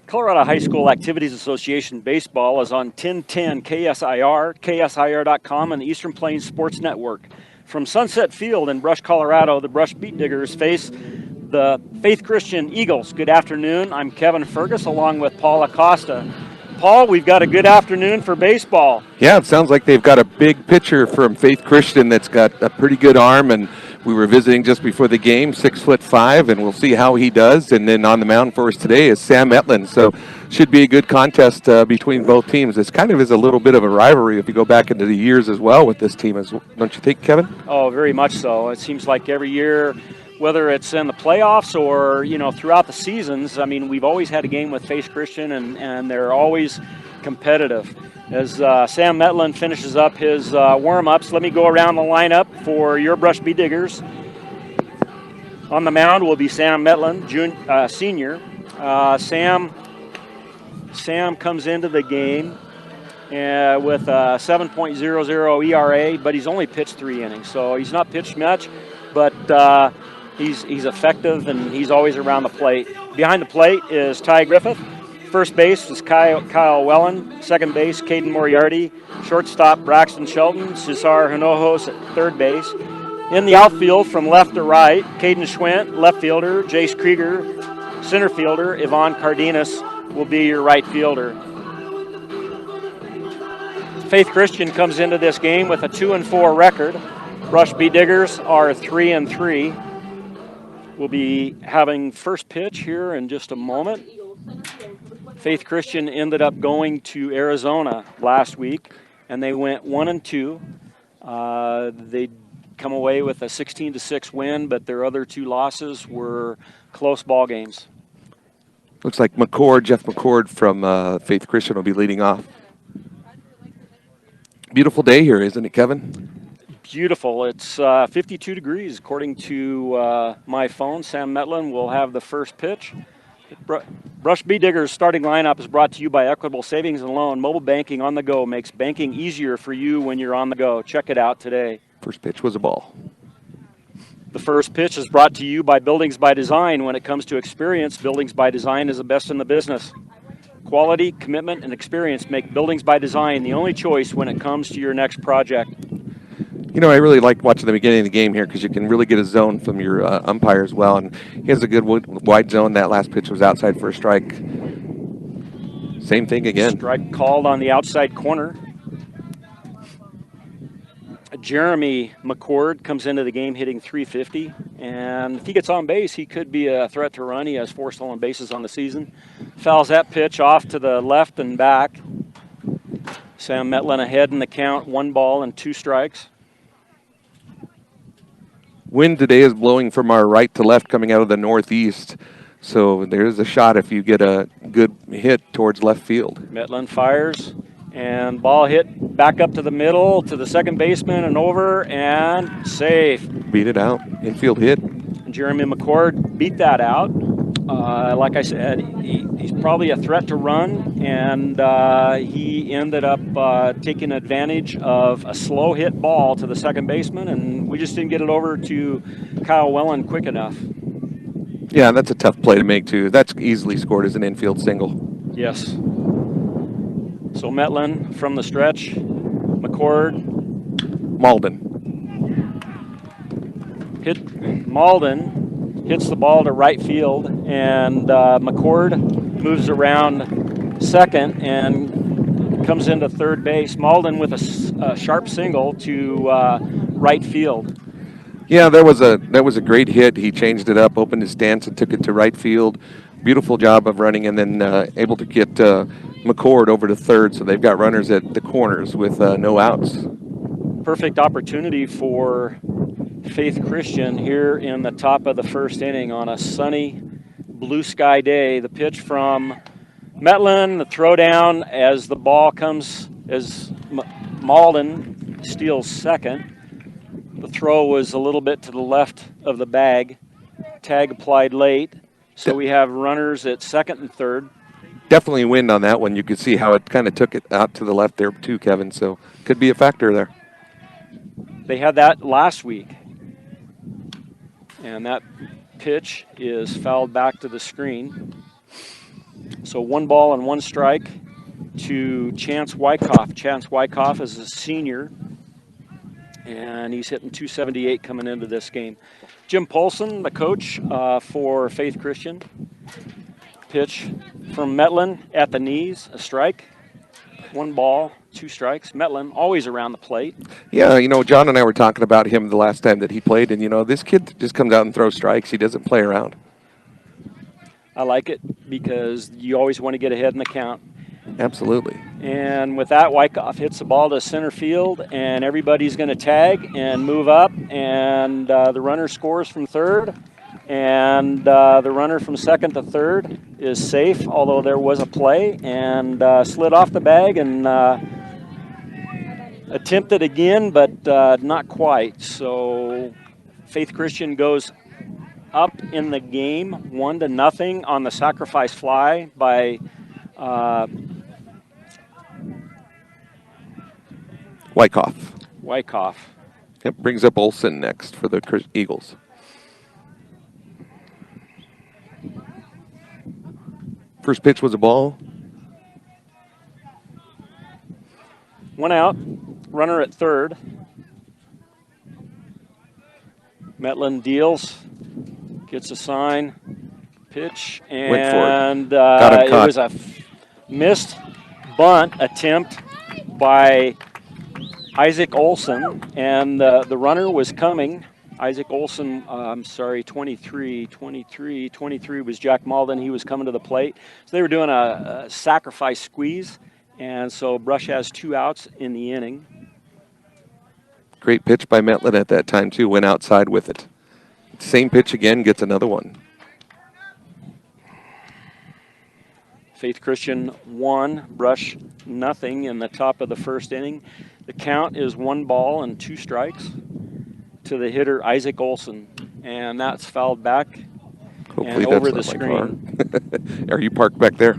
Colorado High School Activities Association Baseball is on 1010 KSIR, KSIR.com, and the Eastern Plains Sports Network. From Sunset Field in Brush, Colorado, the Brush Beat Diggers face the Faith Christian Eagles. Good afternoon. I'm Kevin Fergus along with Paul Acosta. Paul, we've got a good afternoon for baseball. Yeah, it sounds like they've got a big pitcher from Faith Christian that's got a pretty good arm, and we were visiting just before the game, 6'5", and we'll see how he does. And then on the mound for us today is Sam Etland, so should be a good contest between both teams. This kind of is a little bit of a rivalry if you go back into the years as well with this team, don't you think, Kevin? Oh, very much so. It seems like every year, whether it's in the playoffs or, throughout the seasons, I mean, we've always had a game with Faith Christian, and they're always competitive. As Sam Metland finishes up his warm-ups, let me go around the lineup for your Brush Beat Diggers. On the mound will be Sam Metland, senior. Sam comes into the game with a 7.00 ERA, but he's only pitched 3 innings, so he's not pitched much, but he's effective, and he's always around the plate. Behind the plate is Ty Griffith. First base is Kyle Wellen. Second base, Caden Moriarty. Shortstop, Braxton Shelton. Cesar Hinojos at third base. In the outfield from left to right, Caden Schwint, left fielder. Jace Krieger, center fielder. Yvonne Cardenas will be your right fielder. Faith Christian comes into this game with a 2-4 record. Brush Beat Diggers are 3-3. We'll be having first pitch here in just a moment. Faith Christian ended up going to Arizona last week, and they went 1-2. They come away with a 16-6 win, but their other 2 losses were close ball games. Looks like Jeff Mccord from Faith Christian will be leading off. Beautiful day here, isn't it, Kevin? Beautiful. It's 52 degrees according to my phone. Sam Metland will have the first pitch. Brush Beat Diggers starting lineup is brought to you by Equitable Savings and Loan. Mobile banking on the go makes banking easier for you when you're on the go. Check it out today. First pitch was a ball. The first pitch is brought to you by Buildings by Design. When it comes to experience, Buildings by Design is the best in the business. Quality, commitment, and experience make Buildings by Design the only choice when it comes to your next project. I really like watching the beginning of the game here because you can really get a zone from your umpire as well. And he has a good wide zone. That last pitch was outside for a strike. Same thing again. Strike called on the outside corner. Jeremy Mccord comes into the game hitting .350. And if he gets on base, he could be a threat to run. He has 4 stolen bases on the season. Fouls that pitch off to the left and back. Sam Metland ahead in the count, 1 ball and 2 strikes. Wind today is blowing from our right to left coming out of the northeast. So there's a shot if you get a good hit towards left field. Metland fires, and ball hit back up to the middle to the second baseman and over, and safe. Beat it out. Infield hit. And Jeremy Mccord beat that out. Like I said, he's probably a threat to run, and he ended up taking advantage of a slow hit ball to the second baseman, and we just didn't get it over to Kyle Wellen quick enough. Yeah, that's a tough play to make, too. That's easily scored as an infield single. Yes. So Metland from the stretch. McCord. Malden hits the ball to right field, and McCord moves around second and comes into third base. Malden with a sharp single to right field. Yeah, that was a great hit. He changed it up, opened his stance, and took it to right field. Beautiful job of running, and then able to get McCord over to third, so they've got runners at the corners with no outs. Perfect opportunity for Faith Christian here in the top of the first inning on a sunny blue sky day. The pitch from Metland, the throw down as the ball comes, as Malden steals second. The throw was a little bit to the left of the bag. Tag applied late, so we have runners at second and third. Definitely wind on that one. You could see how it kind of took it out to the left there too, Kevin, so could be a factor there. They had that last week. And that pitch is fouled back to the screen. So 1 ball and 1 strike to Chance Wyckoff. Chance Wyckoff is a senior, and he's hitting 278 coming into this game. Jim Polson, the coach for Faith Christian. Pitch from Metlin at the knees, a strike. 1 ball, 2 strikes. Metlin always around the plate. Yeah, you know, John and I were talking about him the last time that he played, and, you know, this kid just comes out and throws strikes. He doesn't play around. I like it because you always want to get ahead in the count. Absolutely. And with that, Wyckoff hits the ball to center field, and everybody's going to tag and move up, and the runner scores from third, and the runner from second to third is safe, although there was a play, and slid off the bag and attempted again, but not quite. So Faith Christian goes up in the game 1-0 on the sacrifice fly by Wyckoff. Wyckoff. Yep, brings up Olson next for the Eagles. First pitch was a ball. 1 out, runner at third. Metlin deals, gets a sign, pitch, and it was a missed bunt attempt by Isaac Olson, and the runner was coming. Isaac Olson, 23 was Jack Malden. He was coming to the plate. So they were doing a sacrifice squeeze, and so Brush has 2 outs in the inning. Great pitch by Metlin at that time, too. Went outside with it. Same pitch again, gets another one. Faith Christian 1, Brush nothing in the top of the first inning. The count is 1 ball and 2 strikes to the hitter Isaac Olson, and that's fouled back. Hopefully and over the screen. Are you parked back there?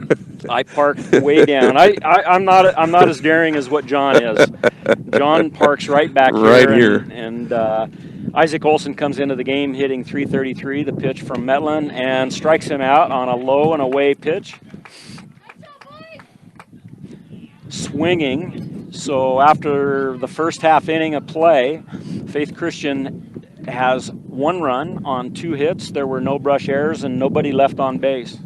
I parked way down. I'm not as daring as what John is. John parks right back here. Right here. And Isaac Olson comes into the game hitting .333, the pitch from Metlin, and strikes him out on a low and away pitch. Swinging. So after the first half inning of play, Faith Christian has 1 run on 2 hits. There were no Brush errors and nobody left on base.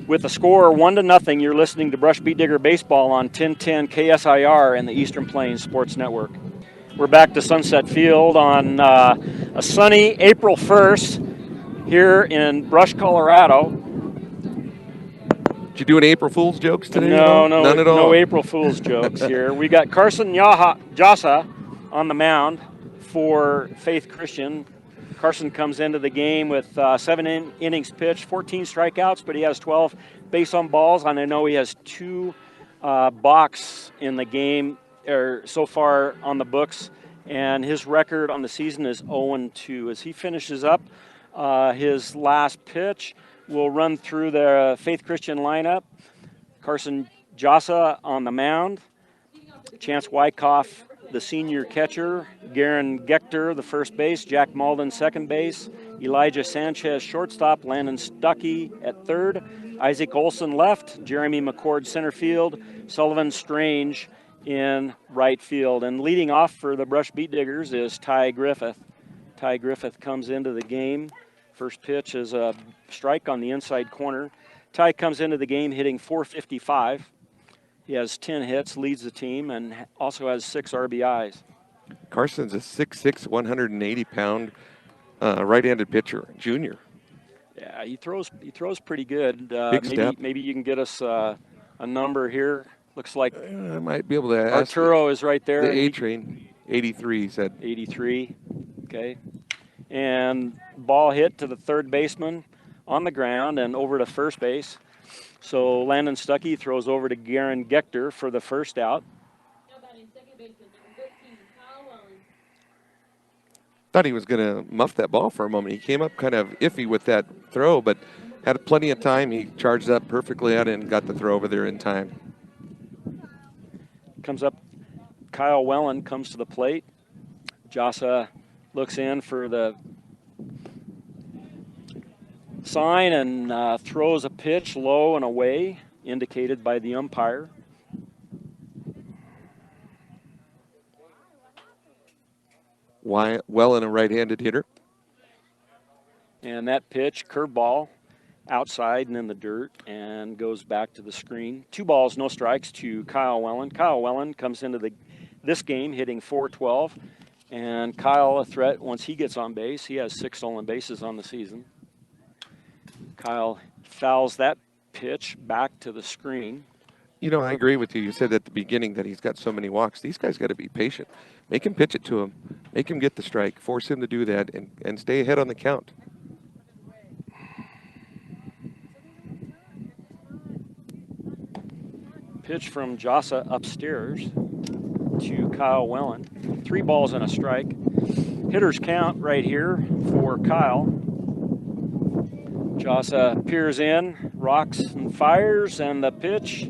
With the score 1-0, you're listening to Brush Beat Digger Baseball on 1010 KSIR and the Eastern Plains Sports Network. We're back to Sunset Field on a sunny April 1st here in Brush, Colorado. Did you do any April Fool's jokes today? No, none at all. No April Fool's jokes here. We got Carson Jossa on the mound for Faith Christian. Carson comes into the game with 7 innings pitched, 14 strikeouts, but he has 12 base on balls, and I know he has 2 balks in the game so far on the books, and his record on the season is 0-2. As he finishes up his last pitch, we'll run through the Faith Christian lineup. Carson Jossa on the mound. Chance Wyckoff, the senior catcher. Garen Gechter, the first base. Jack Malden, second base. Elijah Sanchez, shortstop. Landon Stuckey at third. Isaac Olson left. Jeremy Mccord, center field. Sullivan Strange in right field. And leading off for the Brush Beat Diggers is Ty Griffith. Ty Griffith comes into the game. First pitch is a strike on the inside corner. Ty comes into the game hitting .455. He has 10 hits, leads the team, and also has 6 RBIs. Carson's a 6'6", 180-pound right-handed pitcher, junior. Yeah, he throws pretty good. Big step. Maybe you can get us a number here. Looks like I might be able to ask. Arturo is right there. The A-train, 83, he said. 83, okay. And ball hit to the third baseman on the ground and over to first base. So Landon Stuckey throws over to Garen Gechter for the first out. Thought he was going to muff that ball for a moment. He came up kind of iffy with that throw, but had plenty of time. He charged up perfectly at it and got the throw over there in time. Comes up, Kyle Wellen comes to the plate. Jossa looks in for the sign and throws a pitch low and away, indicated by the umpire. Well, and a right-handed hitter. And that pitch, curveball, outside and in the dirt, and goes back to the screen. 2 balls, no strikes to Kyle Wellen. Kyle Wellen comes into this game hitting .412, and Kyle a threat once he gets on base. He has 6 stolen bases on the season. Kyle fouls that pitch back to the screen. You know, I agree with you. You said at the beginning that he's got so many walks. These guys got to be patient. Make him pitch it to him. Make him get the strike. Force him to do that and stay ahead on the count. Pitch from Jossa upstairs to Kyle Wellen. 3 balls and a strike. Hitters count right here for Kyle. Jossa peers in, rocks and fires, and the pitch,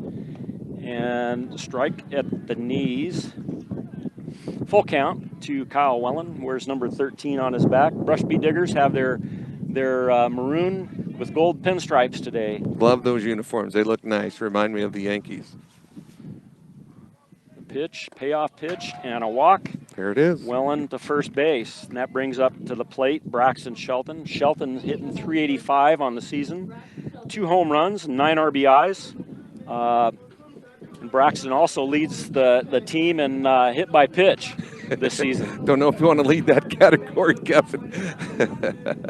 and strike at the knees. Full count to Kyle Wellen, wears number 13 on his back. Brush Bee Diggers have their maroon with gold pinstripes today. Love those uniforms. They look nice. Remind me of the Yankees. Pitch, payoff pitch, and a walk. There it is. Wellen to first base, and that brings up to the plate Braxton Shelton. Shelton hitting .385 on the season, 2 home runs, 9 RBIs. And Braxton also leads the team in hit by pitch this season. Don't know if you want to lead that category, Kevin.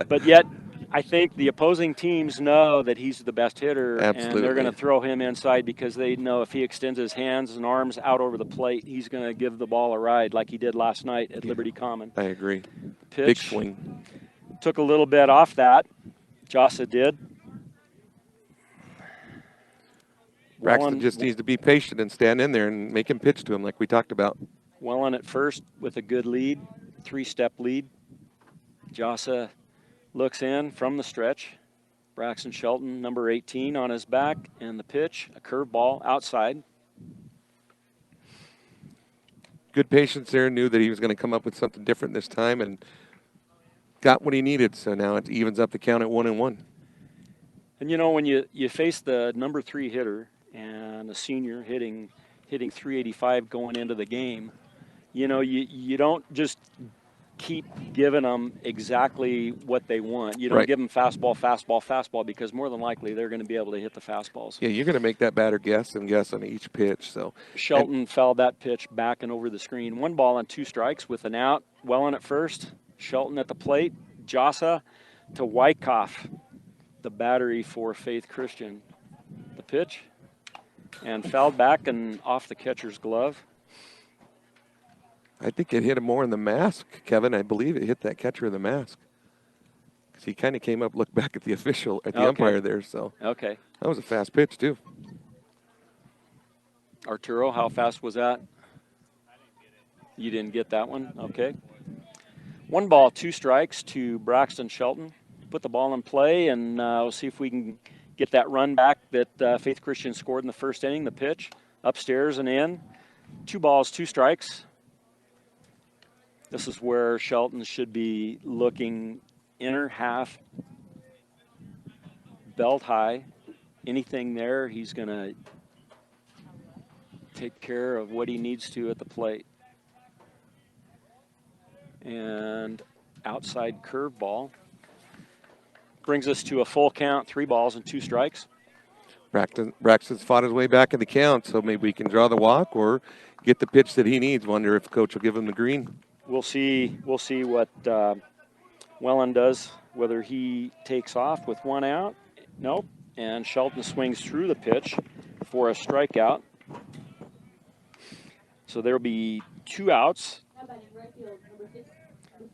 But yet, I think the opposing teams know that he's the best hitter, Absolutely. and they're going to throw him inside because they know if he extends his hands and arms out over the plate, he's going to give the ball a ride like he did last night at Liberty Common. I agree. Pitch. Big swing. Took a little bit off that. Jossa did. Braxton just needs to be patient and stand in there and make him pitch to him like we talked about. Wellen at first with a good lead, 3-step lead. Jossa looks in from the stretch. Braxton Shelton, number 18 on his back, and the pitch, a curveball outside. Good patience there, knew that he was going to come up with something different this time and got what he needed. So now it evens up the count at 1-1. And you know, when you face the number 3 hitter and a senior hitting .385 going into the game, you know, you don't just keep giving them exactly what they want. You don't Right. give them fastball, because more than likely they're going to be able to hit the fastballs. Yeah, you're going to make that batter guess on each pitch. So Shelton fouled that pitch back and over the screen. 1 ball and 2 strikes with an out. Wellen at first. Shelton at the plate. Jossa to Wyckoff, the battery for Faith Christian. The pitch, and fouled back and off the catcher's glove. I think it hit him more in the mask, Kevin. I believe it hit that catcher in the mask. Because he kind of came up, looked back at the official, at the umpire there. So Okay. that was a fast pitch, too. Arturo, how fast was that? You didn't get that one? Okay. 1 ball, 2 strikes to Braxton Shelton. Put the ball in play, and we'll see if we can get that run back that Faith Christian scored in the first inning. The pitch, upstairs and in. 2 balls, 2 strikes. This is where Shelton should be looking inner half, belt high. Anything there, he's going to take care of what he needs to at the plate. And outside curveball brings us to a full count, 3 balls and 2 strikes. Braxton's fought his way back in the count, so maybe we can draw the walk or get the pitch that he needs. Wonder if coach will give him the green. We'll see what Wellen does, whether he takes off with 1 out. Nope. And Shelton swings through the pitch for a strikeout. So there'll be 2 outs.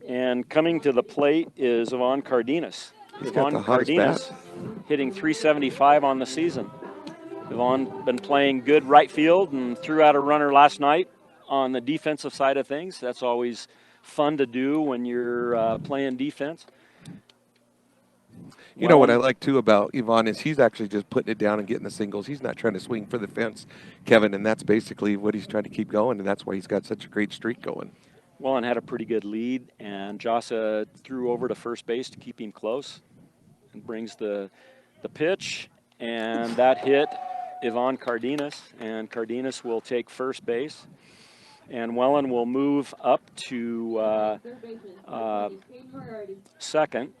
And coming to the plate is Yvonne Cardenas. Yvonne Cardenas hitting .375 on the season. Yvonne been playing good right field and threw out a runner last night on the defensive side of things. That's always fun to do when you're playing defense. You know what I like, too, about Yvonne is he's actually just putting it down and getting the singles. He's not trying to swing for the fence, Kevin, and that's basically what he's trying to keep going, and that's why he's got such a great streak going. Wellen had a pretty good lead, and Jossa threw over to first base to keep him close. and brings the pitch, and that hit Yvonne Cardenas, and Cardenas will take first base. And Wellen will move up to second.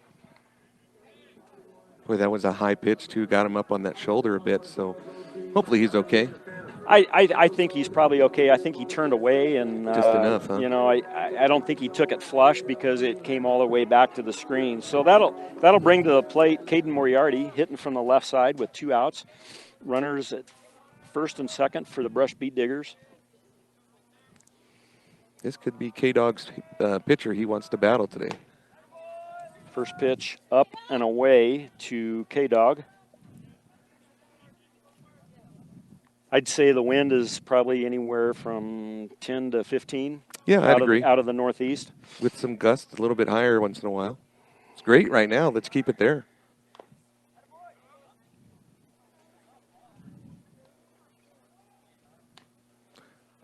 Boy, that was a high pitch, too. Got him up on that shoulder a bit, so hopefully he's okay. I think he's probably okay. I think he turned away, and just enough, huh? you know, I don't think he took it flush because it came all the way back to the screen. So that'll bring to the plate Caden Moriarty hitting from the left side with 2 outs. Runners at first and second for the Brush Beat Diggers. This could be K-Dog's pitcher he wants to battle today. First pitch up and away to K-Dog. I'd say the wind is probably anywhere from 10 to 15. Yeah, I'd agree. Out of the northeast. With some gusts, a little bit higher once in a while. It's great right now. Let's keep it there.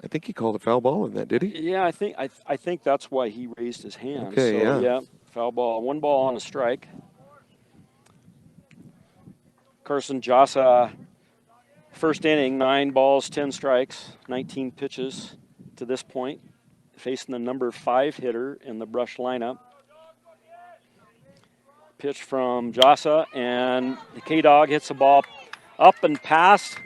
I think he called a foul ball in that, did he? Yeah, I think that's why he raised his hand. Okay, so, yeah. Foul ball. 1 ball on a strike. Carson Jossa, first inning, 9 balls, 10 strikes, 19 pitches to this point, facing the number 5 hitter in the Brush lineup. Pitch from Jossa, and the K-Dog hits the ball up and past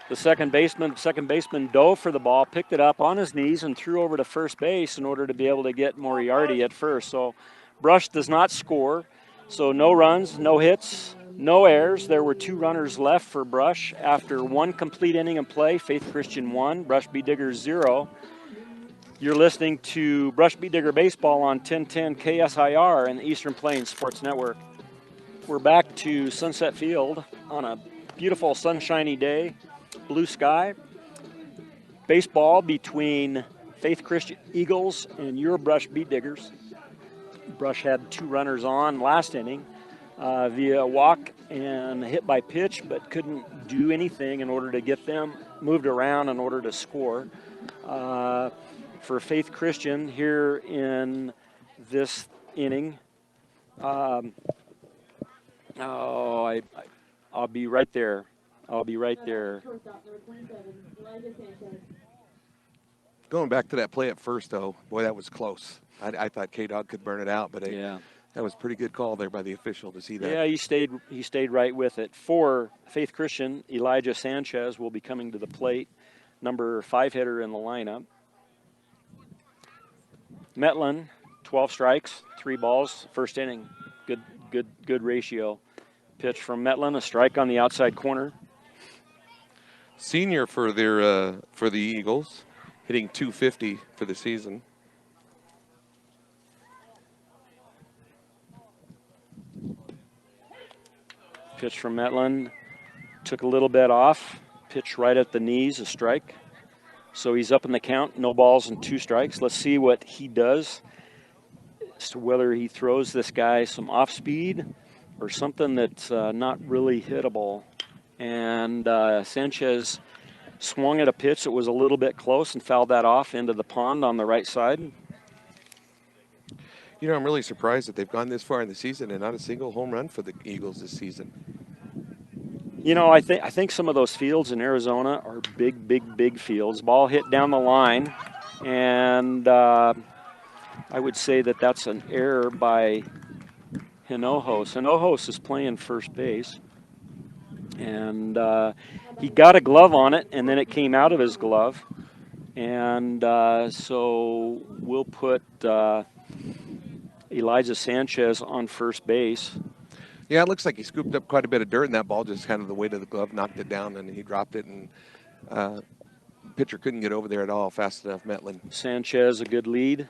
the second baseman dove for the ball, picked it up on his knees, and threw over to first base in order to be able to get Moriarty at first. So Brush does not score. So no runs, no hits, no errors. There were 2 runners left for Brush after 1 complete inning of play. Faith Christian 1, Brush Beat Diggers 0. You're listening to Brush Beat Digger Baseball on 1010 KSIR and the Eastern Plains Sports Network. We're back to Sunset Field on a beautiful sunshiny day. Blue sky. Baseball between Faith Christian Eagles and your Brush Beat Diggers. Brush had 2 runners on last inning via walk and hit by pitch, but couldn't do anything in order to get them moved around in order to score. For Faith Christian here in this inning, I'll be right there. Going back to that play at first, though, boy, that was close. I thought K-Dog could burn it out, but that was a pretty good call there by the official to see that. Yeah, he stayed right with it. For Faith Christian, Elijah Sanchez will be coming to the plate, number 5 hitter in the lineup. Metlin, 12 strikes, 3 balls, first inning. Good ratio. Pitch from Metlin, a strike on the outside corner. Senior for the Eagles, hitting .250 for the season. Pitch from Metlin, took a little bit off. Pitch right at the knees, a strike. So he's up in the count, no balls and 2 strikes. Let's see what he does as to whether he throws this guy some off speed or something that's not really hittable. And Sanchez swung at a pitch that was a little bit close and fouled that off into the pond on the right side. You know, I'm really surprised that they've gone this far in the season and not a single home run for the Eagles this season. You know, I think some of those fields in Arizona are big fields. Ball hit down the line, and I would say that that's an error by Hinojos. Hinojos is playing first base, and he got a glove on it, and then it came out of his glove. And so we'll put Elijah Sanchez on first base. Yeah, it looks like he scooped up quite a bit of dirt, and that ball just kind of the weight of the glove knocked it down, and he dropped it, and pitcher couldn't get over there at all fast enough, Metlin. Sanchez, a good lead.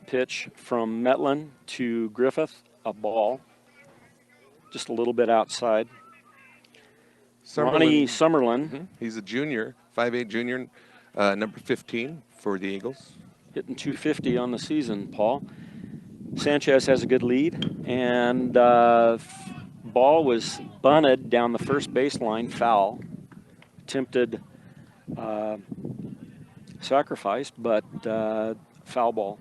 Pitch from Metlin to Griffith, a ball. Just a little bit outside. Ronnie Summerlin. Mm-hmm. He's a junior, 5'8" junior, number 15 for the Eagles. Hitting .250 on the season, Paul. Sanchez has a good lead, and ball was bunted down the first baseline, foul. Attempted sacrifice, but foul ball.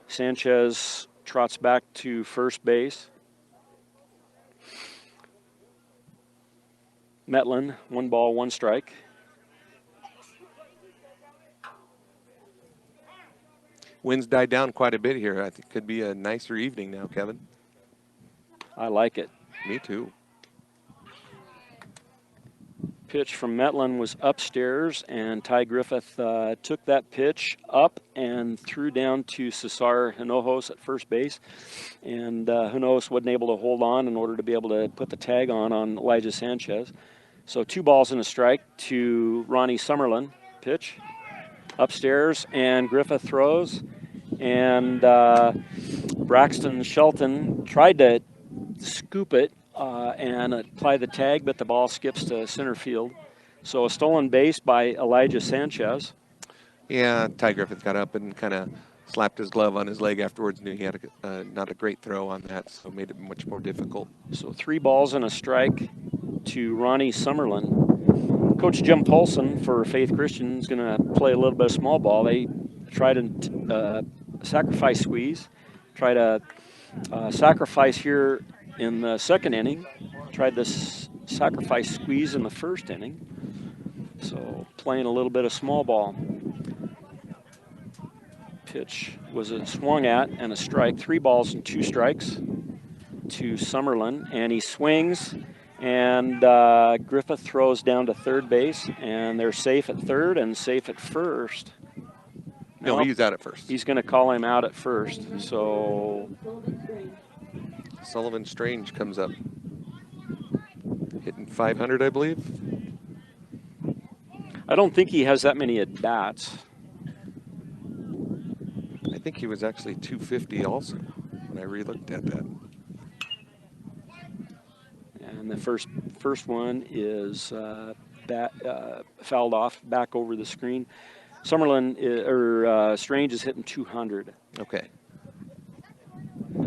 Sanchez trots back to first base. Metlin, 1 ball, 1 strike. Winds died down quite a bit here. I think it could be a nicer evening now, Kevin. I like it. Me too. Pitch from Metlin was upstairs, and Ty Griffith took that pitch up and threw down to Cesar Hinojos at first base. And Hinojos wasn't able to hold on in order to be able to put the tag on Elijah Sanchez. So 2 balls and a strike to Ronnie Summerlin. Pitch upstairs, and Griffith throws. And Braxton Shelton tried to scoop it and apply the tag, but the ball skips to center field. So a stolen base by Elijah Sanchez. Yeah, Ty Griffith got up and kind of slapped his glove on his leg afterwards. Knew he had not a great throw on that, so made it much more difficult. So 3 balls and a strike to Ronnie Summerlin. Coach Jim Paulson for Faith Christian is going to play a little bit of small ball. They tried to sacrifice squeeze, try to sacrifice here in the second inning. Tried this sacrifice squeeze in the first inning. So playing a little bit of small ball. Pitch was swung at and a strike. 3 balls and 2 strikes to Summerlin, and he swings, and Griffith throws down to third base, and they're safe at third and safe at first. No, he's out at first. He's going to call him out at first. So Sullivan Strange comes up, hitting 500, I believe. I don't think he has that many at bats. I think he was actually 250 also when I re-looked at that. And the first one is fouled off back over the screen. Summerlin Strange is hitting 200. Okay.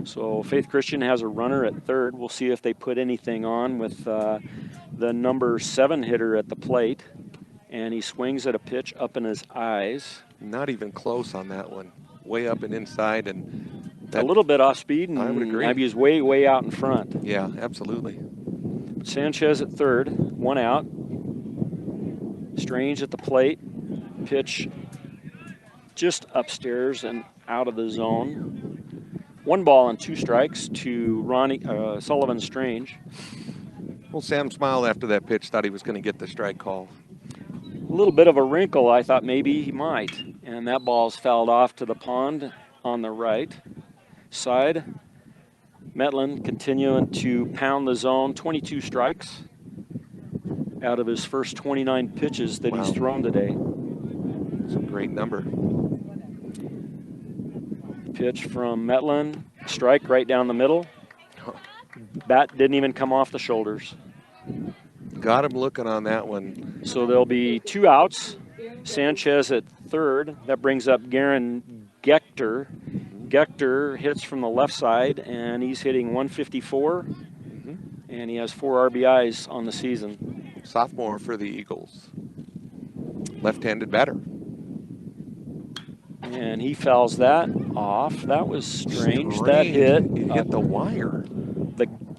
So Faith Christian has a runner at third. We'll see if they put anything on with the number 7 hitter at the plate. And he swings at a pitch up in his eyes. Not even close on that one. Way up and inside, and a little bit off speed, and I would agree. Maybe he's way out in front. Yeah, absolutely. Sanchez at third, 1 out. Strange at the plate. Pitch just upstairs and out of the zone. 1 ball and 2 strikes to Ronnie Sullivan Strange. Well, Sam smiled after that pitch, thought he was going to get the strike call. A little bit of a wrinkle, I thought maybe he might. And that ball's fouled off to the pond on the right side. Metlin continuing to pound the zone, 22 strikes out of his first 29 pitches that he's thrown today. It's a great number. Pitch from Metlin, strike right down the middle. Bat didn't even come off the shoulders. Got him looking on that one. So there'll be 2 outs. Sanchez at third. That brings up Garen Gechter. Gechter hits from the left side, and he's hitting 154. And he has 4 RBIs on the season. Sophomore for the Eagles. Left-handed batter. And he fouls that off. That was strange. That hit. It hit the wire.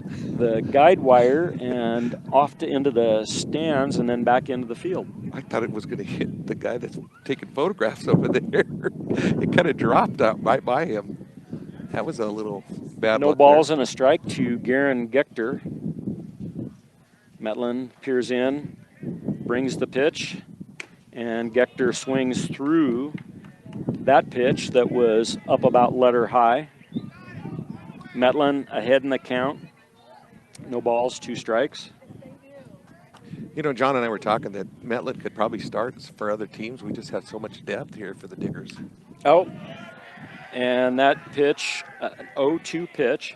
The guide wire and off into the stands and then back into the field. I thought it was going to hit the guy that's taking photographs over there. It kind of dropped out right by him. That was a little bad. No balls and a strike to Garen Gechter. Metlin peers in, brings the pitch, and Gechter swings through that pitch that was up about letter high. Metlin ahead in the count. No balls, 2 strikes. You know, John and I were talking that Metlin could probably start for other teams. We just have so much depth here for the Diggers. Oh, and that pitch, 0-2 pitch,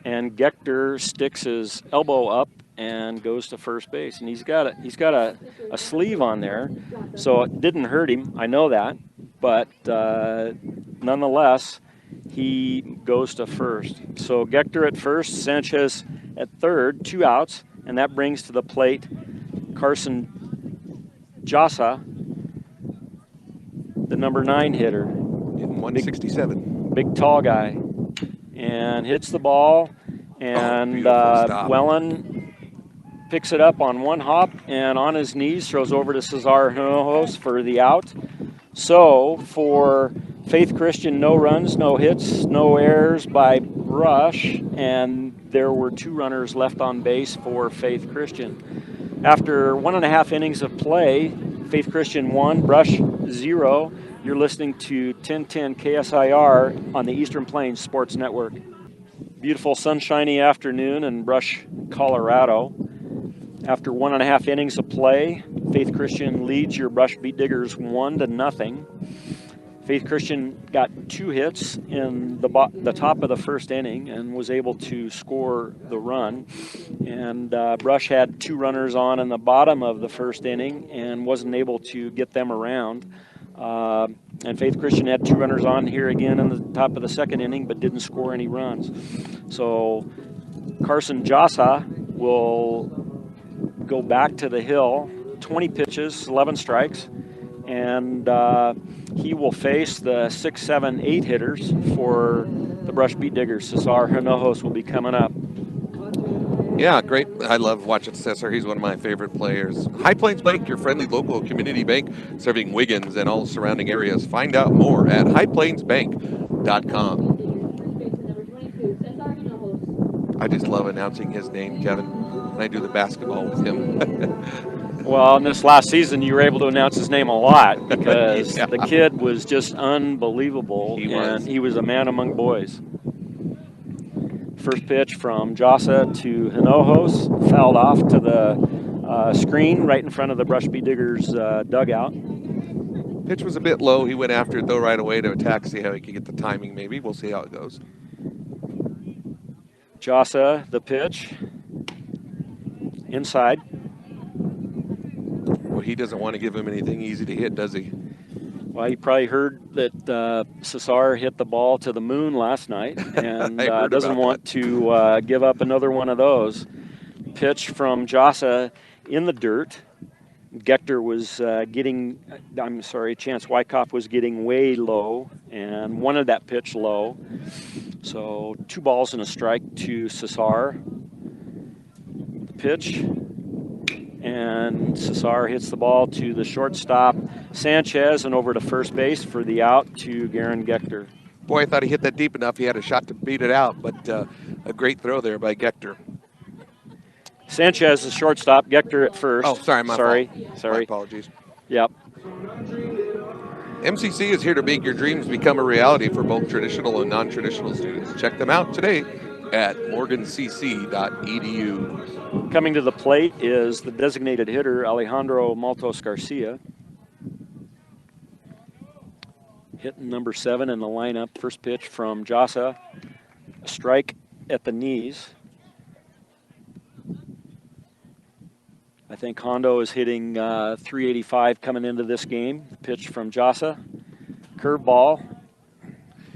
and Gechter sticks his elbow up and goes to first base. And he's got a sleeve on there, so it didn't hurt him. I know that, but nonetheless, he goes to first. So Gechter at first, Sanchez at third, 2 outs, and that brings to the plate Carson Jossa, the number 9 hitter. In 167. Big tall guy. and hits the ball, and beautiful stop. Wellen picks it up on one hop and on his knees throws over to Cesar Hinojos for the out. So for Faith Christian, no runs, no hits, no errors by Brush, and there were 2 runners left on base for Faith Christian. After 1.5 innings of play, Faith Christian 1, Brush 0. You're listening to 1010 KSIR on the Eastern Plains Sports Network. Beautiful sunshiny afternoon in Brush, Colorado. After 1.5 innings of play, Faith Christian leads your Brush Beat Diggers 1-0. Faith Christian got 2 hits in the top of the first inning and was able to score the run. And Brush had 2 runners on in the bottom of the first inning and wasn't able to get them around. And Faith Christian had 2 runners on here again in the top of the second inning, but didn't score any runs. So Carson Jossa will go back to the hill, 20 pitches, 11 strikes, and he will face the 6, 7, 8 hitters for the Brush Beat Diggers. Cesar Hinojos will be coming up. Yeah, great. I love watching Cesar. He's one of my favorite players. High Plains Bank, your friendly local community bank, serving Wiggins and all surrounding areas. Find out more at highplainsbank.com. I just love announcing his name, Kevin, when I do the basketball with him. Well, in this last season, you were able to announce his name a lot because Yeah. the kid was just unbelievable, He was a man among boys. First pitch from Jossa to Hinojos, fouled off to the screen right in front of the Brush Beat Diggers dugout. Pitch was a bit low. He went after it, though, right away to attack, see how he could get the timing maybe. We'll see how it goes. Jossa, the pitch, inside. Well, he doesn't want to give him anything easy to hit, does he? Well, you probably heard that Cesar hit the ball to the moon last night and doesn't want to give up another one of those. Pitch from Jossa in the dirt. Gector was Chance Wyckoff was getting way low and wanted that pitch low. So 2 balls and a strike to Cesar. The pitch. And Cesar hits the ball to the shortstop, Sanchez, and over to first base for the out to Garen Gector. Boy, I thought he hit that deep enough. He had a shot to beat it out, but a great throw there by Gector. Sanchez is shortstop, Gector at first. Oh, sorry, my fault. My apologies. Yep. MCC is here to make your dreams become a reality for both traditional and non-traditional students. Check them out today at morgancc.edu. Coming to the plate is the designated hitter, Alejandro Maltos Garcia. Hitting number 7 in the lineup. First pitch from Jossa. A strike at the knees. I think Hondo is hitting 385 coming into this game. Pitch from Jossa. Curveball.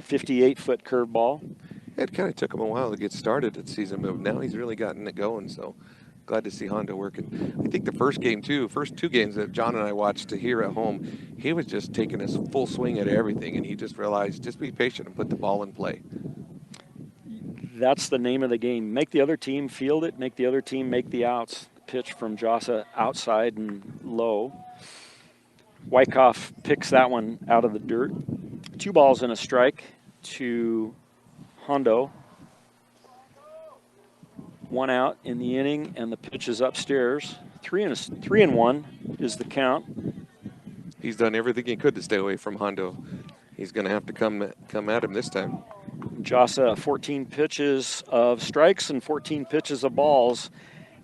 58-foot curveball. It kind of took him a while to get started at season move. Now he's really gotten it going, so glad to see Hondo working. I think the first 2 games that John and I watched here at home, he was just taking his full swing at everything, and he just realized, just be patient and put the ball in play. That's the name of the game. Make the other team field it, make the other team make the outs. Pitch from Jossa outside and low. Wyckoff picks that one out of the dirt. 2 balls and a strike to Hondo. 1 out in the inning, and the pitch is upstairs. 3-1 is the count. He's done everything he could to stay away from Hondo. He's going to have to come at him this time. Jossa, 14 pitches of strikes and 14 pitches of balls.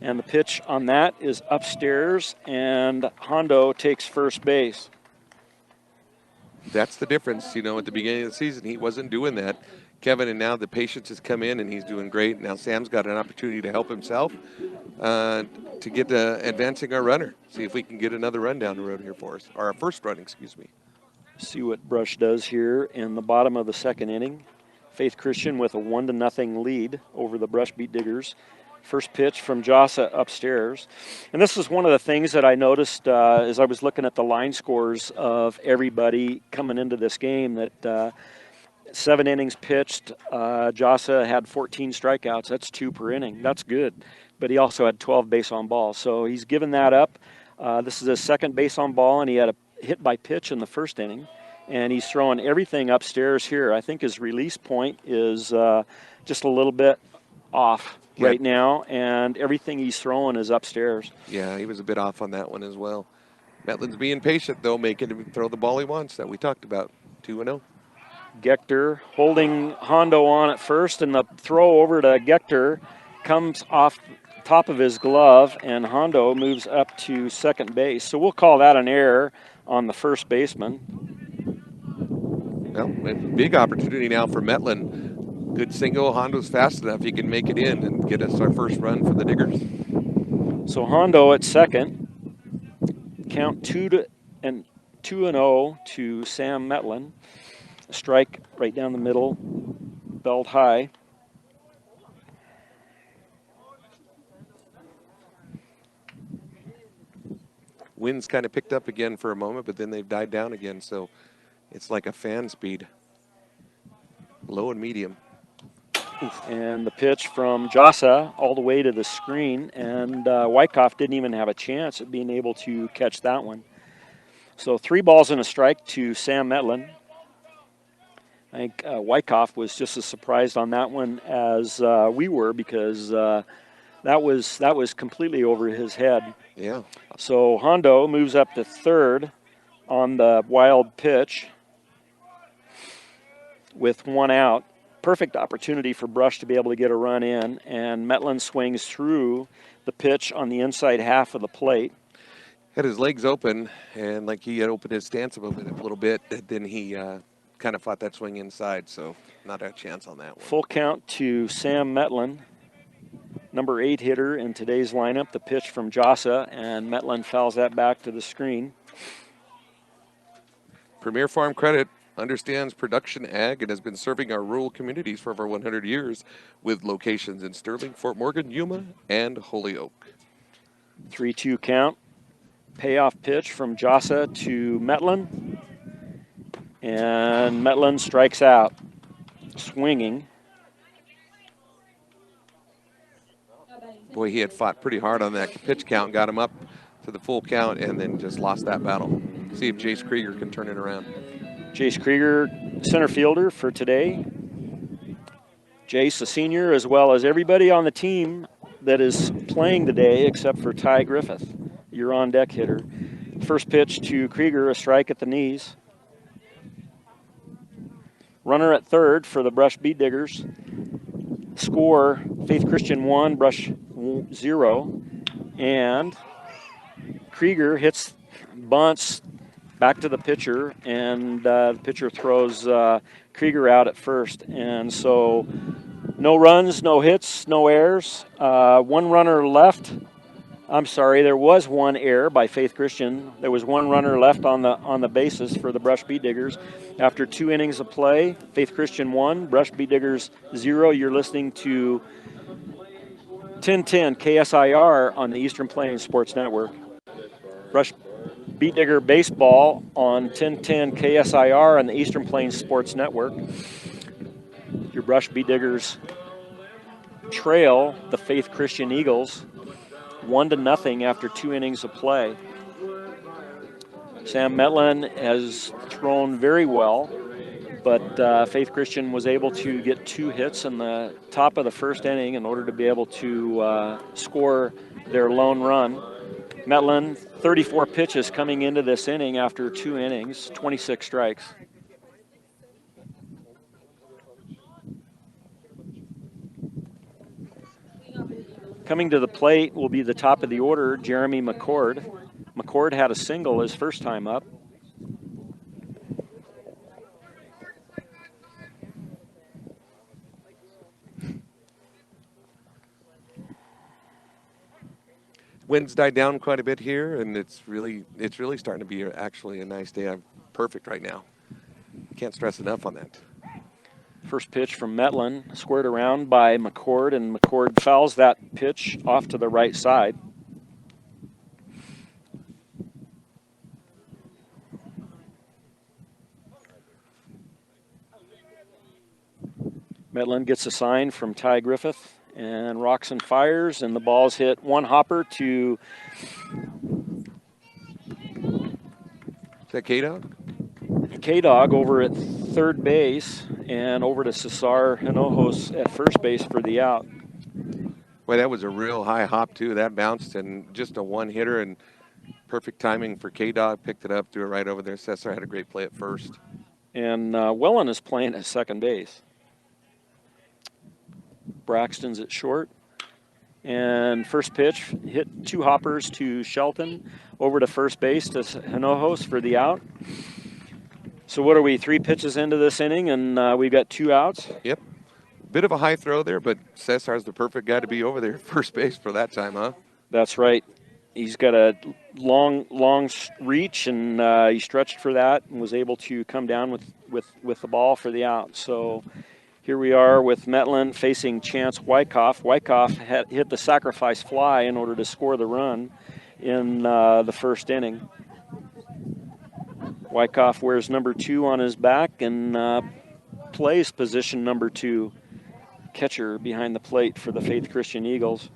And the pitch on that is upstairs, and Hondo takes first base. That's the difference. At the beginning of the season, he wasn't doing that. Kevin, and now the patience has come in, and he's doing great. Now Sam's got an opportunity to help himself to get advancing our runner. See if we can get another run down the road here for us, or our first run, excuse me. See what Brush does here in the bottom of the second inning. Faith Christian with a 1-0 lead over the Brush Beat Diggers. First pitch from Jossa upstairs. And this is one of the things that I noticed as I was looking at the line scores of everybody coming into this game, that 7 innings pitched. Jossa had 14 strikeouts. That's 2 per inning. That's good. But he also had 12 base on balls. So he's given that up. This is his second base on ball, and he had a hit by pitch in the first inning. And he's throwing everything upstairs here. I think his release point is just a little bit off right now, and everything he's throwing is upstairs. Yeah, he was a bit off on that one as well. Metlin's being patient, though, making him throw the ball he wants that we talked about. 2-0. Gector holding Hondo on at first, and the throw over to Gector comes off top of his glove, and Hondo moves up to second base. So we'll call that an error on the first baseman. Well, a big opportunity now for Metlin. Good single. Hondo's fast enough. He can make it in and get us our first run for the Diggers. So Hondo at second. Count 2-0 to Sam Metlin. A strike right down the middle, belt high. Winds kind of picked up again for a moment, but then they've died down again. So it's like a fan speed. Low and medium. And the pitch from Jossa all the way to the screen, and Wyckoff didn't even have a chance at being able to catch that one. So 3 balls and a strike to Sam Metlin. I think Wyckoff was just as surprised on that one as we were, because that was completely over his head. Yeah. So Hondo moves up to third on the wild pitch with 1 out. Perfect opportunity for Brush to be able to get a run in, and Metlin swings through the pitch on the inside half of the plate. Had his legs open, and like he had opened his stance a little bit, then he kind of fought that swing inside, so not a chance on that one. Full count to Sam Metlin, number 8 hitter in today's lineup. The pitch from Jossa, and Metlin fouls that back to the screen. Premier Farm Credit understands production ag and has been serving our rural communities for over 100 years with locations in Sterling, Fort Morgan, Yuma, and Holyoke. 3-2 count. Payoff pitch from Jossa to Metlin. And Metlin strikes out, swinging. Boy, he had fought pretty hard on that pitch count, got him up to the full count, and then just lost that battle. See if Jace Krieger can turn it around. Jace Krieger, center fielder for today. Jace, a senior, as well as everybody on the team that is playing today except for Ty Griffith, your on-deck hitter. First pitch to Krieger, a strike at the knees. Runner at third for the Brush Beat Diggers. Score, Faith Christian 1, Brush 0. And Krieger hits, bunts back to the pitcher, and the pitcher throws Krieger out at first. And so no runs, no hits, no errors. 1 runner left. I'm sorry, there was 1 error by Faith Christian. There was 1 runner left on the bases for the Brush Beat Diggers. After 2 innings of play, Faith Christian 1, Brush Beat Diggers 0. You're listening to 1010 KSIR on the Eastern Plains Sports Network. Brush Beat Digger Baseball on 1010 KSIR on the Eastern Plains Sports Network. Your Brush Beat Diggers trail the Faith Christian Eagles 1-0 after 2 innings of play. Sam Metlin has thrown very well, but Faith Christian was able to get 2 hits in the top of the first inning in order to be able to score their lone run. Metlin, 34 pitches coming into this inning after 2 innings, 26 strikes. Coming to the plate will be the top of the order, Jeremy Mccord. Mccord had a single his first time up. Winds died down quite a bit here, and it's really starting to be actually a nice day. I'm perfect right now. Can't stress enough on that. First pitch from Metlin, squared around by Mccord, and Mccord fouls that pitch off to the right side. Metland gets a sign from Ty Griffith and rocks and fires, and the ball's hit one hopper to K-Dog? K-Dog over at third base and over to Cesar Hinojos at first base for the out. Boy, that was a real high hop, too. That bounced and just a one-hitter and perfect timing for K-Dog. Picked it up, threw it right over there. Cesar had a great play at first. And Wellen is playing at second base. Braxton's at short. And first pitch hit two hoppers to Shelton, over to first base to Hinojos for the out. So what are we, 3 pitches into this inning, and we've got 2 outs? Yep. Bit of a high throw there, but Cesar's the perfect guy to be over there at first base for that time, huh? That's right. He's got a long reach, and he stretched for that and was able to come down with the ball for the out. So here we are with Metland facing Chance Wyckoff. Wyckoff had hit the sacrifice fly in order to score the run in the first inning. Wyckoff wears number 2 on his back and plays position number 2, catcher behind the plate for the Faith Christian Eagles.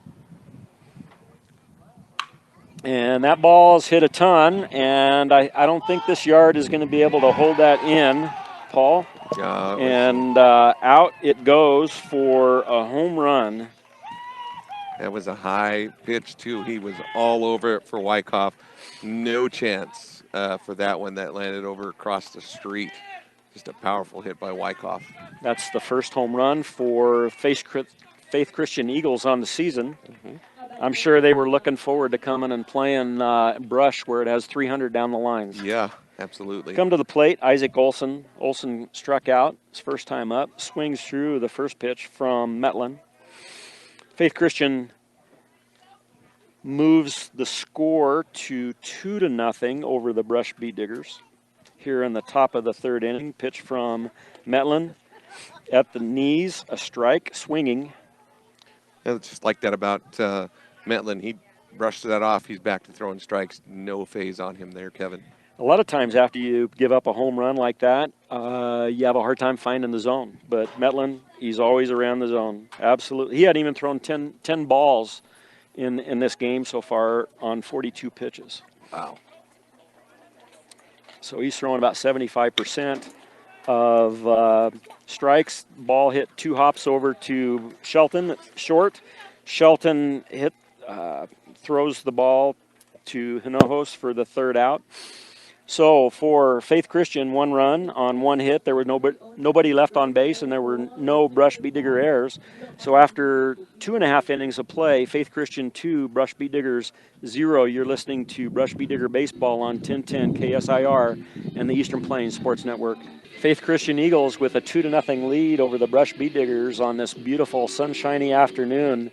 And that ball's hit a ton, and I don't think this yard is going to be able to hold that in, Paul. And out it goes for a home run. That was a high pitch, too. He was all over it for Wyckoff. No chance for that one. That landed over across the street. Just a powerful hit by Wyckoff. That's the first home run for Faith Christian Eagles on the season. Mm-hmm. I'm sure they were looking forward to coming and playing Brush, where it has 300 down the lines. Yeah, absolutely. Come to the plate, Isaac Olson. Olson struck out his first time up, swings through the first pitch from Metland. Faith Christian moves the score to 2-0 over the Brush Beet Diggers. Here in the top of the third inning, pitch from Metland at the knees, a strike, swinging. It's just like that about Metland. He brushed that off. He's back to throwing strikes. No phase on him there, Kevin. A lot of times after you give up a home run like that, you have a hard time finding the zone. But Metland, he's always around the zone. Absolutely. He hadn't even thrown 10 balls in this game so far on 42 pitches. Wow. So he's throwing about 75% of strikes. Ball hit 2 hops over to Shelton, short. Shelton throws the ball to Hinojos for the third out. So for Faith Christian, 1 run on 1 hit. There was nobody left on base, and there were no Brush Beet Digger errors. So after 2.5 innings of play, Faith Christian 2, Brush Beet Diggers 0. You're listening to Brush Beet Digger Baseball on 1010 KSIR and the Eastern Plains Sports Network. Faith Christian Eagles with a 2-0 lead over the Brush Beet Diggers on this beautiful sunshiny afternoon.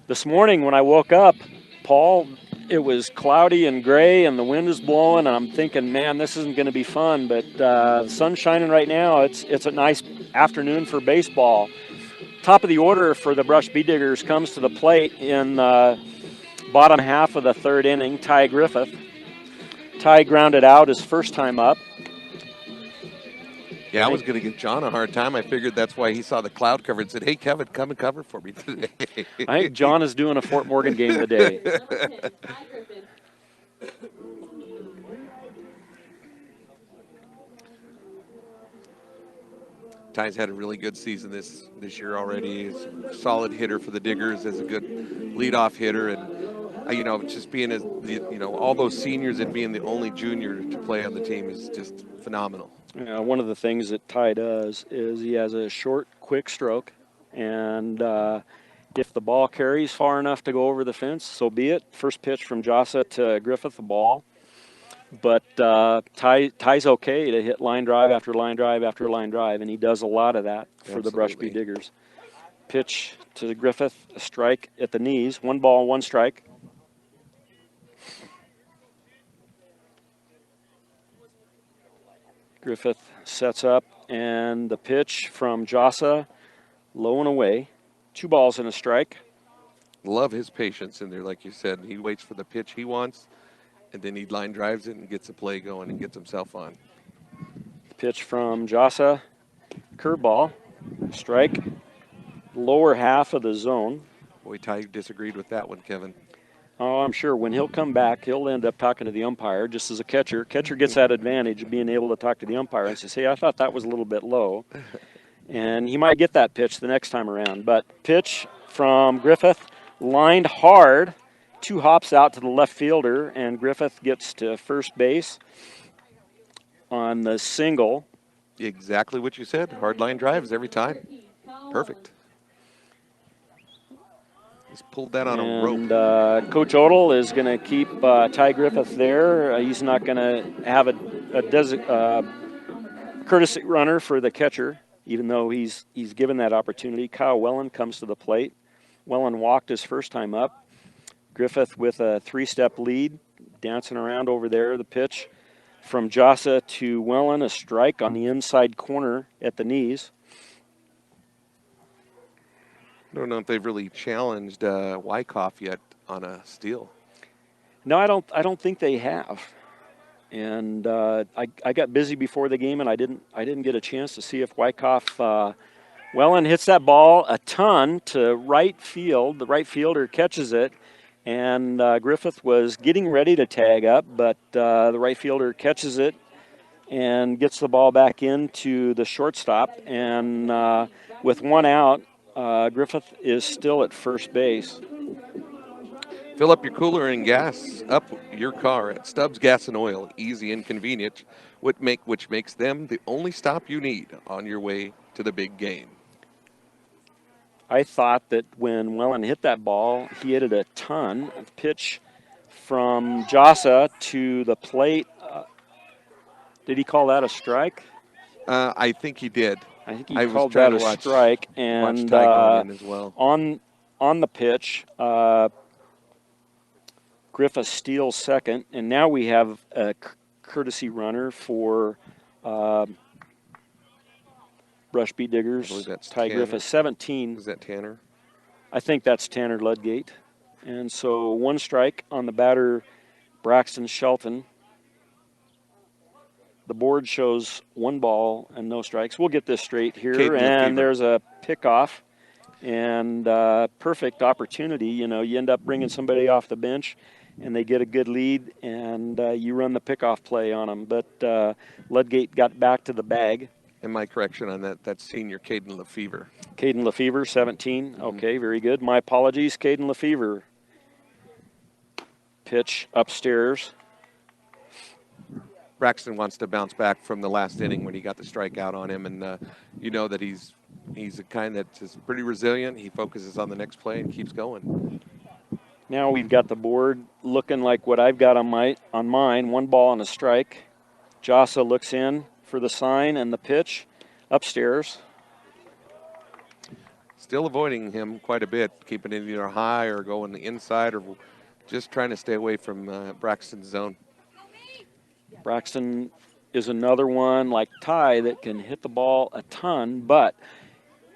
This morning when I woke up, Paul, it was cloudy and gray and the wind is blowing, and I'm thinking, man, this isn't going to be fun. But the sun's shining right now. It's a nice afternoon for baseball. Top of the order for the Brush Beet Diggers comes to the plate in bottom half of the third inning, Ty Griffith. Ty grounded out his first time up. Yeah, I was going to give John a hard time. I figured that's why he saw the cloud cover and said, hey, Kevin, come and cover for me today. I think John is doing a Fort Morgan game today. Ty's had a really good season this year already. He's a solid hitter for the Diggers, as a good leadoff hitter, and just being all those seniors and being the only junior to play on the team is just phenomenal. One of the things that Ty does is he has a short, quick stroke, and if the ball carries far enough to go over the fence, so be it. First pitch from Jossa to Griffith, the ball. But Ty's okay to hit line drive after line drive after line drive, and he does a lot of that for the Brush Beet Diggers. Pitch to Griffith, a strike at the knees. 1 ball, 1 strike. Griffith sets up, and the pitch from Jossa, low and away. 2 balls and a strike. Love his patience in there, like you said. He waits for the pitch he wants, and then he line drives it and gets a play going and gets himself on. Pitch from Jossa, curveball, strike. lower half of the zone. Boy, Ty disagreed with that one, Kevin. Oh, I'm sure when he'll come back, he'll end up talking to the umpire just as a catcher. Catcher gets that advantage of being able to talk to the umpire and says, hey, I thought that was a little bit low. And he might get that pitch the next time around. But pitch from Griffith, lined hard, 2 hops out to the left fielder, and Griffith gets to first base on the single. Exactly what you said. Hard line drives every time. Perfect. He's pulled that on a rope. And Coach Odell is going to keep Ty Griffith there. He's not going to have a courtesy runner for the catcher, even though he's given that opportunity. Kyle Wellen comes to the plate. Wellen walked his first time up. Griffith with a 3-step lead, dancing around over there. The pitch from Jossa to Wellen, a strike on the inside corner at the knees. I don't know if they've really challenged Wyckoff yet on a steal. No, I don't think they have. And I got busy before the game, and I didn't get a chance to see if Wyckoff Wellen hits that ball a ton to right field. The right fielder catches it, and Griffith was getting ready to tag up, but the right fielder catches it and gets the ball back into the shortstop. And with 1 out, Griffith is still at first base. Fill up your cooler and gas up your car at Stubbs Gas and Oil. Easy and convenient, which makes them the only stop you need on your way to the big game. I thought that when Wellen hit that ball, he hit it a ton. The pitch from Jossa to the plate. Did he call that a strike? I think he did. I think he called that a strike. And as well. on the pitch, Griffith steals second, and now we have a courtesy runner for Brush Beat Diggers. I believe that's Ty Tanner. Griffith, 17. Is that Tanner? I think that's Tanner Ludgate. And so 1 strike on the batter, Braxton Shelton. The board shows 1 ball and no strikes. We'll get this straight here. Caden and Lefevre. There's a pickoff and perfect opportunity. You know, you end up bringing somebody off the bench and they get a good lead, and you run the pickoff play on them. But Ludgate got back to the bag. And my correction on that, that's senior Caden Lefevre. Caden Lefevre, 17. Okay, very good. My apologies, Caden Lefevre. Pitch upstairs. Braxton wants to bounce back from the last inning when he got the strikeout on him, and you know that he's a kind that's pretty resilient. He focuses on the next play and keeps going. Now we've got the board looking like what I've got on mine. 1 ball and a strike. Jossa looks in for the sign and the pitch upstairs. Still avoiding him quite a bit, keeping it either high or going the inside, or just trying to stay away from Braxton's zone. Braxton is another one like Ty that can hit the ball a ton, but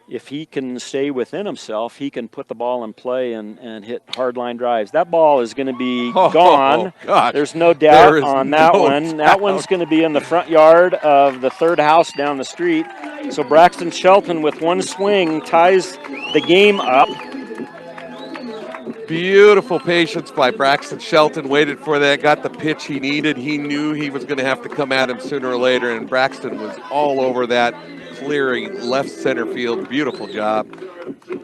if he can stay within himself, he can put the ball in play and hit hard line drives. That ball is going to be gone. Gosh. There's no doubt on that no one. doubt. That one's going to be in the front yard of the 3rd house down the street. So Braxton Shelton with 1 swing ties the game up. Beautiful patience by Braxton Shelton. Waited for that, got the pitch he needed. He knew he was going to have to come at him sooner or later, and Braxton was all over that, clearing left center field. Beautiful job.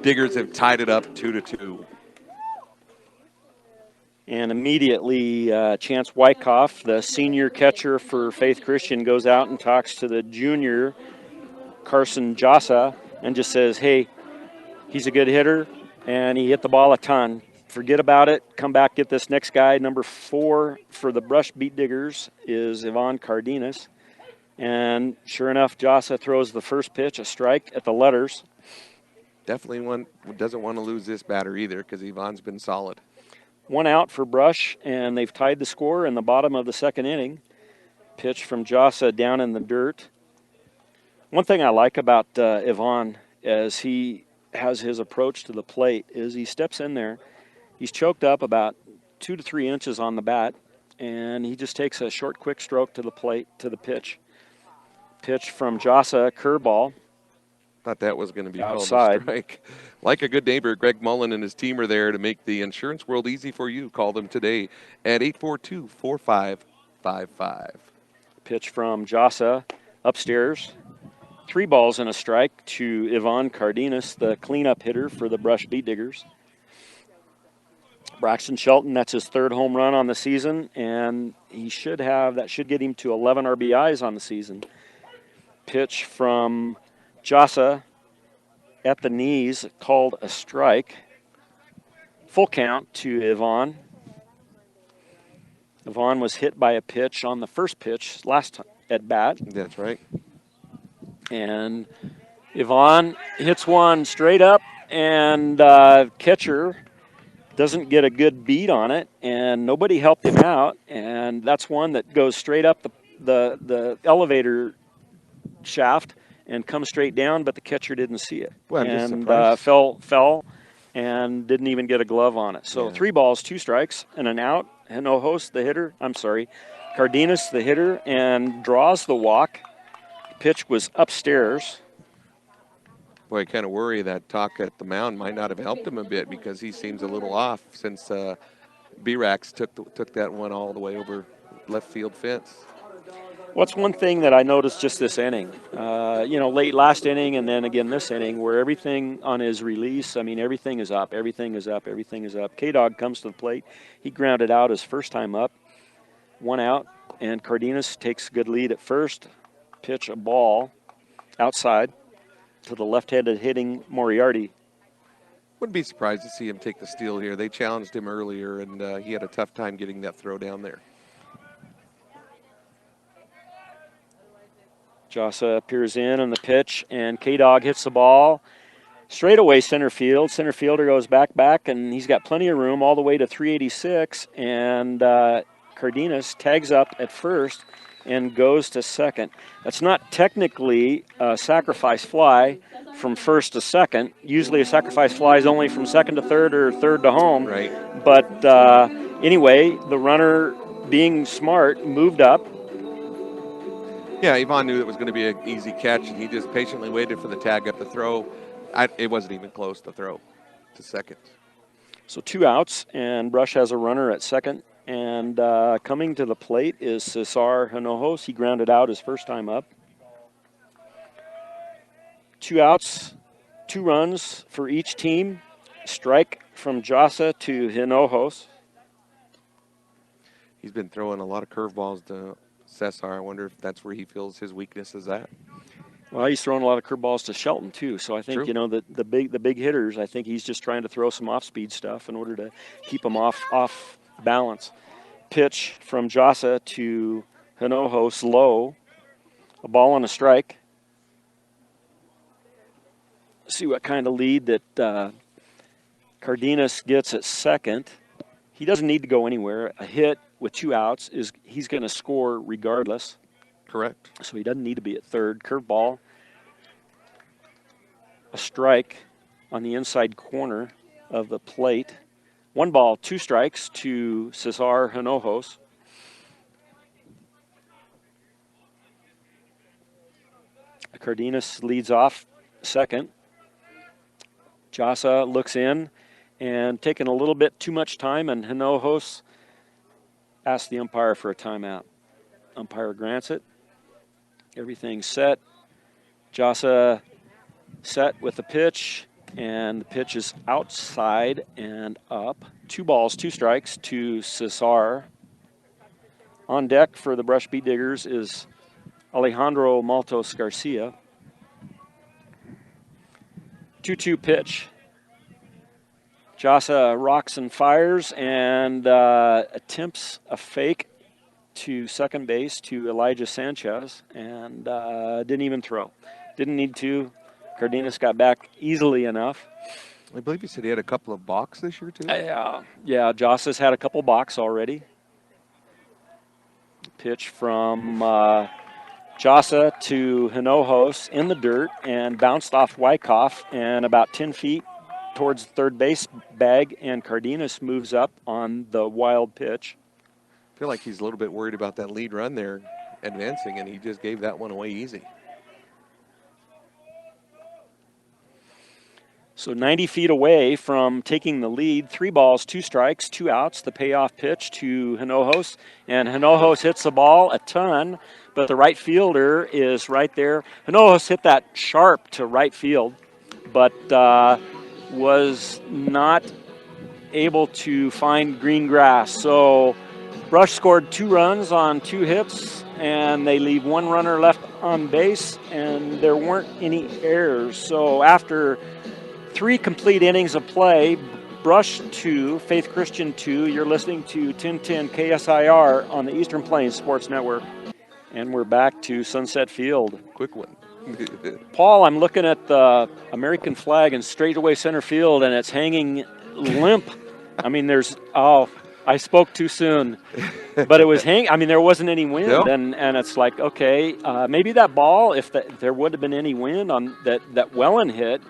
Diggers have tied it up 2-2. And immediately, Chance Wyckoff, the senior catcher for Faith Christian, goes out and talks to the junior, Carson Jossa, and just says, hey, he's a good hitter, and he hit the ball a ton. Forget about it. Come back, get this next guy. Number 4 for the Brush Beat Diggers is Yvonne Cardenas. And sure enough, Jossa throws the first pitch, a strike at the letters. Definitely doesn't want to lose this batter either, because Yvonne's been solid. 1 out for Brush, and they've tied the score in the bottom of the 2nd inning. Pitch from Jossa down in the dirt. One thing I like about Yvonne as he has his approach to the plate is he steps in there. He's choked up about 2 to 3 inches on the bat, and he just takes a short, quick stroke to the plate, to the pitch. Pitch from Jossa, curveball. Thought that was going to be called a outside. strike. Like a good neighbor, Greg Mullen and his team are there to make the insurance world easy for you. Call them today at 842-4555. Pitch from Jossa upstairs. 3 balls and a strike to Yvonne Cardenas, the cleanup hitter for the Brush Beat Diggers. Braxton Shelton, that's his 3rd home run on the season, and that should get him to 11 RBIs on the season. Pitch from Jossa at the knees, called a strike. Full count to Yvonne. Yvonne was hit by a pitch on the first pitch last at bat. That's right. And Yvonne hits one straight up, and catcher doesn't get a good beat on it, and nobody helped him out. And that's one that goes straight up the elevator shaft and comes straight down, but the catcher didn't see it. Well, I'm just and surprised. fell and didn't even get a glove on it. So Yeah. 3 balls, 2 strikes, and an out. Hinojos, the hitter, Cardenas, the hitter, and draws the walk. Pitch was upstairs. Boy, I kind of worry that talk at the mound might not have helped him a bit because he seems a little off since B-Rax took that one all the way over left field fence. What's one thing that I noticed just this inning? Late last inning and then again this inning, where everything on his release, everything is up, everything is up, everything is up. K-Dog comes to the plate. He grounded out his first time up, 1 out, and Cardenas takes a good lead at first. Pitch a ball outside to the left-handed hitting Moriarty. Wouldn't be surprised to see him take the steal here. They challenged him earlier, and he had a tough time getting that throw down there. Jossa appears in on the pitch, and K-Dog hits the ball straight away center field. Center fielder goes back, and he's got plenty of room all the way to 386, and Cardenas tags up at first and goes to second. That's not technically a sacrifice fly from first to second. Usually a sacrifice fly is only from second to third or third to home. Right. But anyway, the runner, being smart, moved up. Yeah, Yvonne knew it was going to be an easy catch, and he just patiently waited for the tag up the throw. It wasn't even close to throw to second. So 2 outs, and Brush has a runner at second. And coming to the plate is Cesar Hinojos. He grounded out his first time up. 2 outs, 2 runs for each team. Strike from Jossa to Hinojos. He's been throwing a lot of curveballs to Cesar. I wonder if that's where he feels his weakness is at. Well, he's throwing a lot of curveballs to Shelton too. So I think True. the big hitters. I think he's just trying to throw some off-speed stuff in order to keep them off balance. Pitch from Jossa to Hinojos, low. A ball and a strike. See what kind of lead that Cardenas gets at second. He doesn't need to go anywhere. A hit with 2 outs he's going to score regardless. Correct. So he doesn't need to be at third. Curveball. A strike on the inside corner of the plate. 1 ball, 2 strikes to Cesar Hinojos. Cardenas leads off second. Jossa looks in and taking a little bit too much time, and Hinojos asks the umpire for a timeout. Umpire grants it. Everything's set. Jossa set with the pitch, and the pitch is outside and up. 2 balls, 2 strikes to Cesar. On deck for the Brush Beat Diggers is Alejandro Maltos Garcia. 2-2 pitch. Jossa rocks and fires and attempts a fake to second base to Elijah Sanchez, and didn't even throw. Didn't need to. Cardenas got back easily enough. I believe you said he had a couple of balks this year, too? Yeah, Jossa's had a couple balks already. Pitch from Jossa to Hinojos in the dirt and bounced off Wyckoff and about 10 feet towards the third base bag, and Cardenas moves up on the wild pitch. I feel like he's a little bit worried about that lead run there advancing, and he just gave that one away easy. So 90 feet away from taking the lead, 3 balls, 2 strikes, 2 outs, the payoff pitch to Hinojos. And Hinojos hits the ball a ton, but the right fielder is right there. Hinojos hit that sharp to right field, but was not able to find green grass. So Brush scored 2 runs on 2 hits, and they leave 1 runner left on base, and there weren't any errors. So after 3 complete innings of play, Brush 2, Faith Christian 2. You're listening to 1010 KSIR on the Eastern Plains Sports Network. And we're back to Sunset Field. Quick one. Paul, I'm looking at the American flag in straightaway center field, and it's hanging limp. I mean, I spoke too soon. But it was there wasn't any wind. Nope. And it's like, okay, maybe that ball, if there would have been any wind on that Wellen hit,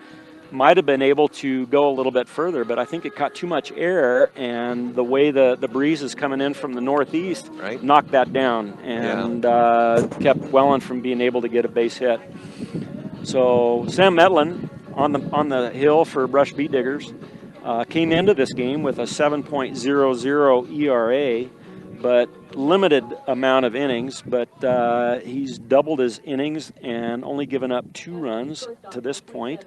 might have been able to go a little bit further, but I think it caught too much air, and the way the breeze is coming in from the northeast knocked that down and kept Wellen from being able to get a base hit. So Sam Metlin on the hill for Brush Beet Diggers came into this game with a 7.00 ERA, but limited amount of innings, but he's doubled his innings and only given up 2 runs to this point.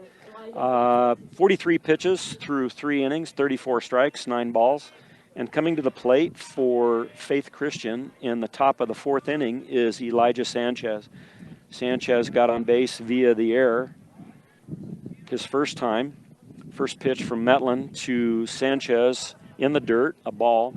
43 pitches through 3 innings, 34 strikes, 9 balls. And coming to the plate for Faith Christian in the top of the 4th inning is Elijah Sanchez. Sanchez got on base via the error his first time. First pitch from Metlin to Sanchez in the dirt, a ball.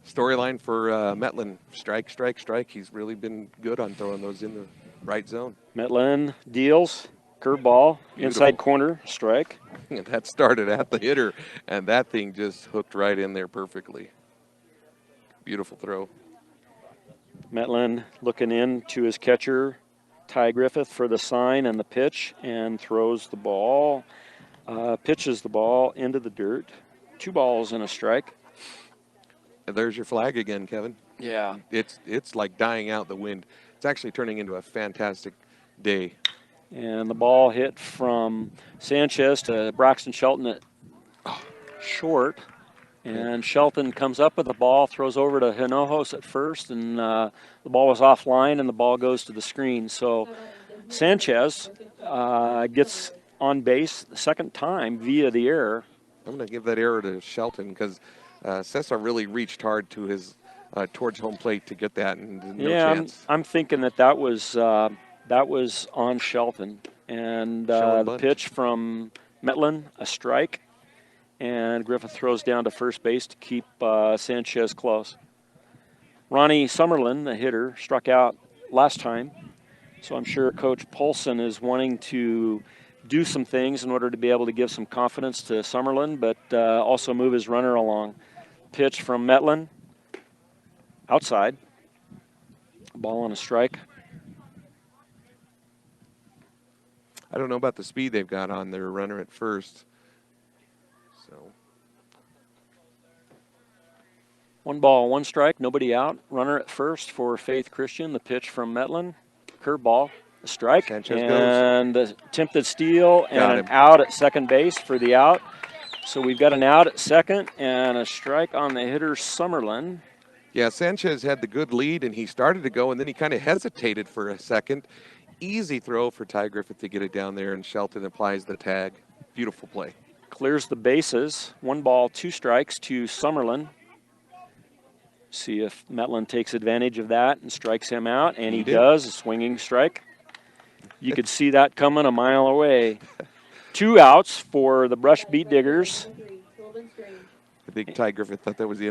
Storyline for Metlin, strike, strike, strike. He's really been good on throwing those in the right zone. Metlin deals. Curveball, inside corner, strike. And that started at the hitter, and that thing just hooked right in there perfectly. Beautiful throw. Metlin looking in to his catcher, Ty Griffith, for the sign and the pitch, and throws the ball, pitches the ball into the dirt. 2 balls and a strike. And there's your flag again, Kevin. Yeah. It's like dying out the wind. It's actually turning into a fantastic day. And the ball hit from Sanchez to Braxton Shelton at short. And Shelton comes up with the ball, throws over to Hinojos at first, and the ball was offline, and the ball goes to the screen. So Sanchez gets on base the second time via the error. I'm going to give that error to Shelton because Cesar really reached hard to his towards home plate to get that, and no chance. I'm thinking that was on Shelton. And the pitch from Metlin, a strike. And Griffith throws down to first base to keep Sanchez close. Ronnie Summerlin, the hitter, struck out last time. So I'm sure Coach Polson is wanting to do some things in order to be able to give some confidence to Summerlin, but also move his runner along. Pitch from Metlin, outside. Ball on a strike. I don't know about the speed they've got on their runner at first. So 1 ball, 1 strike, nobody out. Runner at first for Faith Christian. The pitch from Metlin, curveball, a strike, Sanchez and the attempted steal and an out at second base for the out. So we've got an out at second and a strike on the hitter Summerlin. Yeah, Sanchez had the good lead, and he started to go, and then he kind of hesitated for a second. Easy throw for Ty Griffith to get it down there, and Shelton applies the tag. Beautiful play. Clears the bases. 1 ball, 2 strikes to Summerlin. See if Metlin takes advantage of that and strikes him out, and he does. A swinging strike. You could see that coming a mile away. 2 outs for the Brush Beet Diggers. I think Ty Griffith thought that was the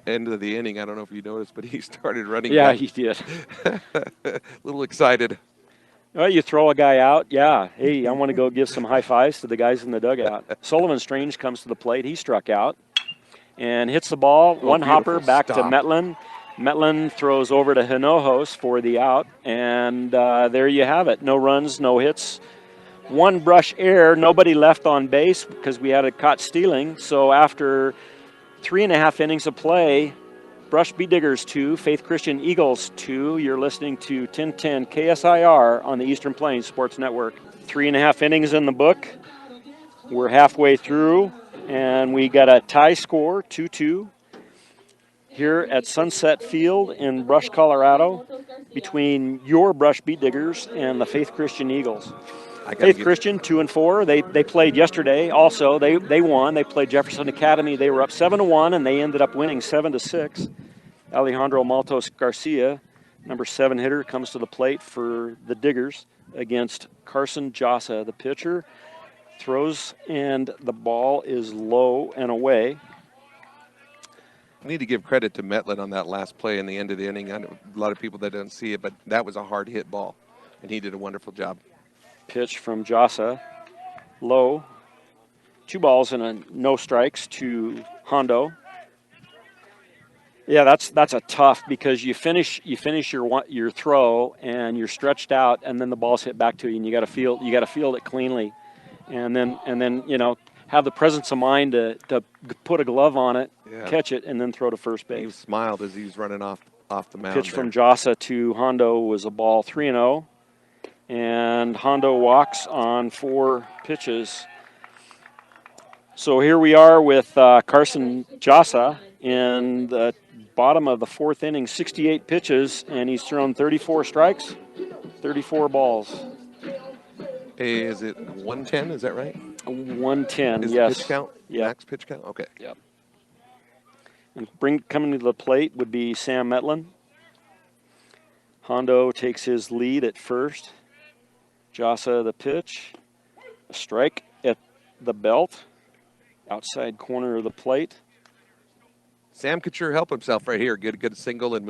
end of the inning. I don't know if you noticed, but he started running. Yeah, back. he did. A little excited. Well, you throw a guy out, yeah. Hey, I want to go give some high fives to the guys in the dugout. Sullivan Strange comes to the plate. He struck out and hits the ball. 1 hopper back to Metlin. Metlin throws over to Hinojos for the out, and there you have it. No runs, no hits. 1 brush error, nobody left on base because we had a caught stealing. So after 3.5 innings of play, Brush Beet Diggers 2, Faith Christian Eagles 2. You're listening to 1010 KSIR on the Eastern Plains Sports Network. 3.5 innings in the book. We're halfway through, and we got a tie score, 2-2, here at Sunset Field in Brush, Colorado, between your Brush Beat Diggers and the Faith Christian Eagles. Faith Christian 2-4. They played yesterday. Also, they won. They played Jefferson Academy. They were up 7-1, and they ended up winning 7-6. Alejandro Maltos Garcia, number 7 hitter, comes to the plate for the Diggers against Carson Jossa, the pitcher. Throws, and the ball is low and away. I need to give credit to Metlin on that last play in the end of the inning. I know a lot of people that don't see it, but that was a hard hit ball, and he did a wonderful job. Pitch from Jossa, low. 2 balls and no strikes to Hondo. Yeah, that's a tough, because you finish your throw and you're stretched out, and then the ball's hit back to you, and you got to field it cleanly, and then have the presence of mind to put a glove on it, catch it, and then throw to first base. He smiled as he was running off the mound. Pitch from Jossa to Hondo was a ball, 3-0. And Hondo walks on 4 pitches. So here we are with Carson Jossa in the bottom of the 4th inning, 68 pitches, and he's thrown 34 strikes, 34 balls. Hey, is it 110? Is that right? 110, is yes. Pitch count? Yep. Max pitch count? Okay. Yep. And coming to the plate would be Sam Metlin. Hondo takes his lead at first. Jossa the pitch, a strike at the belt, outside corner of the plate. Sam could sure help himself right here. Get a good single and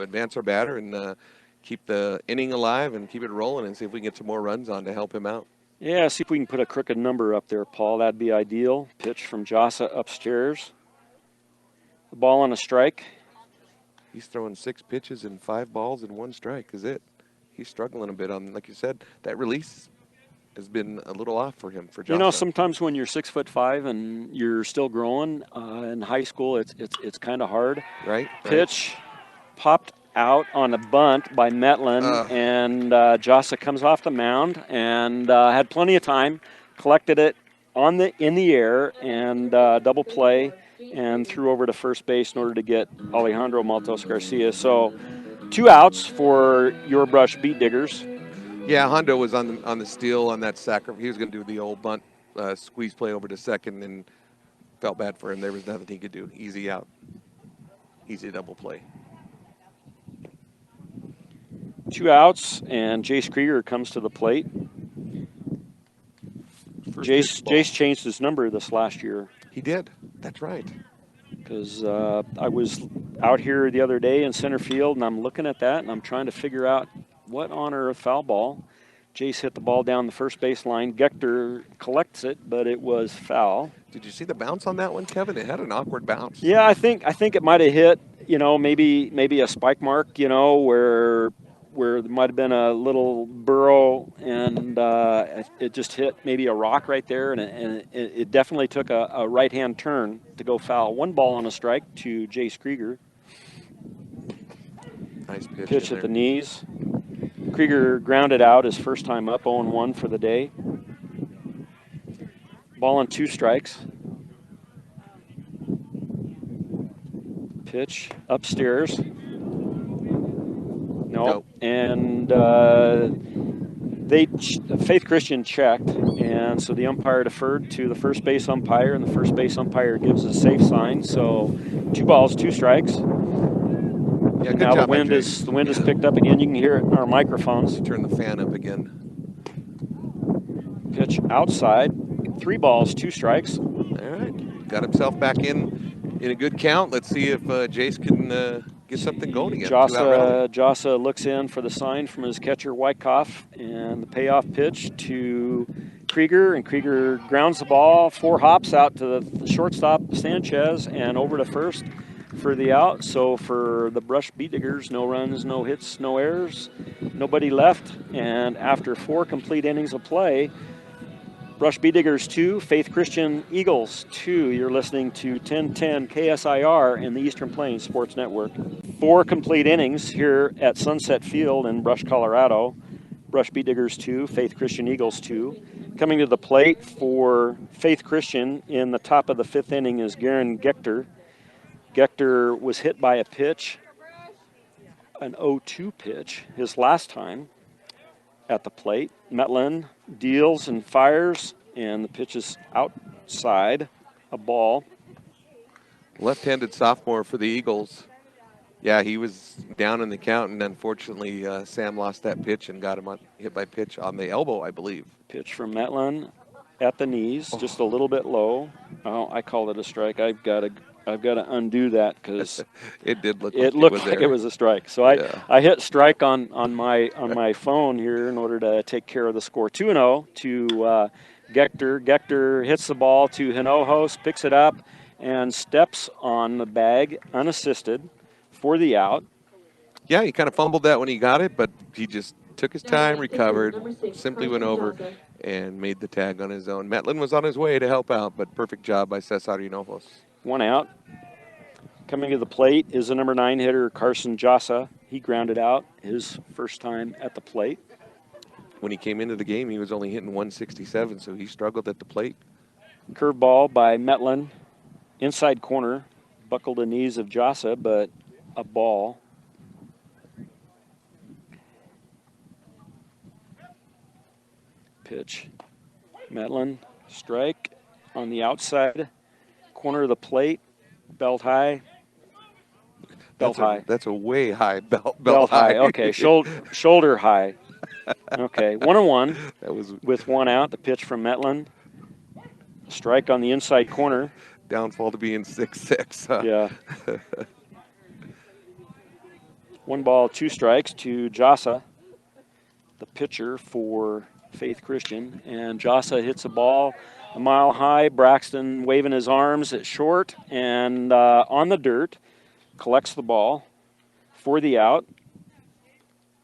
advance our batter and keep the inning alive and keep it rolling and see if we can get some more runs on to help him out. Yeah, see if we can put a crooked number up there, Paul. That'd be ideal. Pitch from Jossa upstairs. The ball on a strike. He's throwing 6 pitches and 5 balls and 1 strike is it. He's struggling a bit on, like you said, that release has been a little off for him, for Jossa. You know, sometimes when you're 6'5" and you're still growing in high school, it's kind of hard. Right. Pitch popped out on a bunt by Metlin, and Jossa comes off the mound and had plenty of time, collected it in the air, and double play, and threw over to first base in order to get Alejandro Maltos Garcia. So 2 outs for your Brush Beat Diggers. Yeah, Hondo was on the steal on that sacrifice. He was going to do the old bunt squeeze play over to second, and felt bad for him. There was nothing he could do. Easy out. Easy double play. 2 outs, and Jace Krieger comes to the plate. Jace changed his number this last year. He did. That's right. Because I was out here the other day in center field, and I'm looking at that, and I'm trying to figure out what on earth foul ball. Jace hit the ball down the first base line. Gector collects it, but it was foul. Did you see the bounce on that one, Kevin? It had an awkward bounce. Yeah, I think it might have hit, maybe a spike mark, where there might have been a little burrow, and it just hit maybe a rock right there, and it definitely took a right-hand turn to go foul. 1 ball on a strike to Jace Krieger. Nice pitch at the knees. Krieger grounded out his first time up, 0-1 for the day. Ball on 2 strikes. Pitch upstairs. Nope. And Faith Christian checked, and so the umpire deferred to the first base umpire, and the first base umpire gives a safe sign. So 2 balls, 2 strikes. Yeah, now the wind is picked up again. You can hear it in our microphones. Turn the fan up again. Pitch outside. 3 balls, 2 strikes. All right. Got himself back in a good count. Let's see if Jace can get something going again. Jossa looks in for the sign from his catcher, Wyckoff, and the payoff pitch to Krieger, and Krieger grounds the ball 4 hops out to the shortstop, Sanchez, and over to first for the out. So for the Brush Beat Diggers, no runs, no hits, no errors, nobody left. And after 4 complete innings of play, Brush Beat Diggers 2, Faith Christian Eagles 2. You're listening to 1010 KSIR in the Eastern Plains Sports Network. 4 complete innings here at Sunset Field in Brush, Colorado. Brush Bee Diggers 2, Faith Christian Eagles 2. Coming to the plate for Faith Christian in the top of the 5th inning is Garen Gechter. Gechter was hit by a pitch, an 0-2 pitch, his last time at the plate. Metland deals and fires, and the pitch is outside, a ball. Left-handed sophomore for the Eagles. Yeah, he was down in the count, and unfortunately, Sam lost that pitch and got him hit by pitch on the elbow, I believe. Pitch from Metland at the knees, just a little bit low. Oh, I called it a strike. I've got to undo that because it did look. It looked like it was a strike. So yeah. I hit strike on my phone here in order to take care of the score. 2-0 to Gechter. Gechter hits the ball to Hinojos, picks it up, and steps on the bag unassisted for the out. Yeah, he kind of fumbled that when he got it, but he just took his time, recovered, simply went over, and made the tag on his own. Metland was on his way to help out, but perfect job by Cesar Hinojos. 1 out. Coming to the plate is the number 9 hitter, Carson Jossa. He grounded out his first time at the plate. When he came into the game, he was only hitting 167, so he struggled at the plate. Curveball by Metland. Inside corner. Buckled the knees of Jossa, but a ball. Pitch. Metland, strike on the outside corner of the plate. Belt high. That's a way high belt high. Okay, shoulder high. Okay, 1-1. That was with 1 out. The pitch from Metland. Strike on the inside corner. Downfall to being 6-6. Huh? Yeah. 1 ball, 2 strikes to Jossa, the pitcher for Faith Christian. And Jossa hits a ball a mile high. Braxton waving his arms at short and on the dirt. Collects the ball for the out.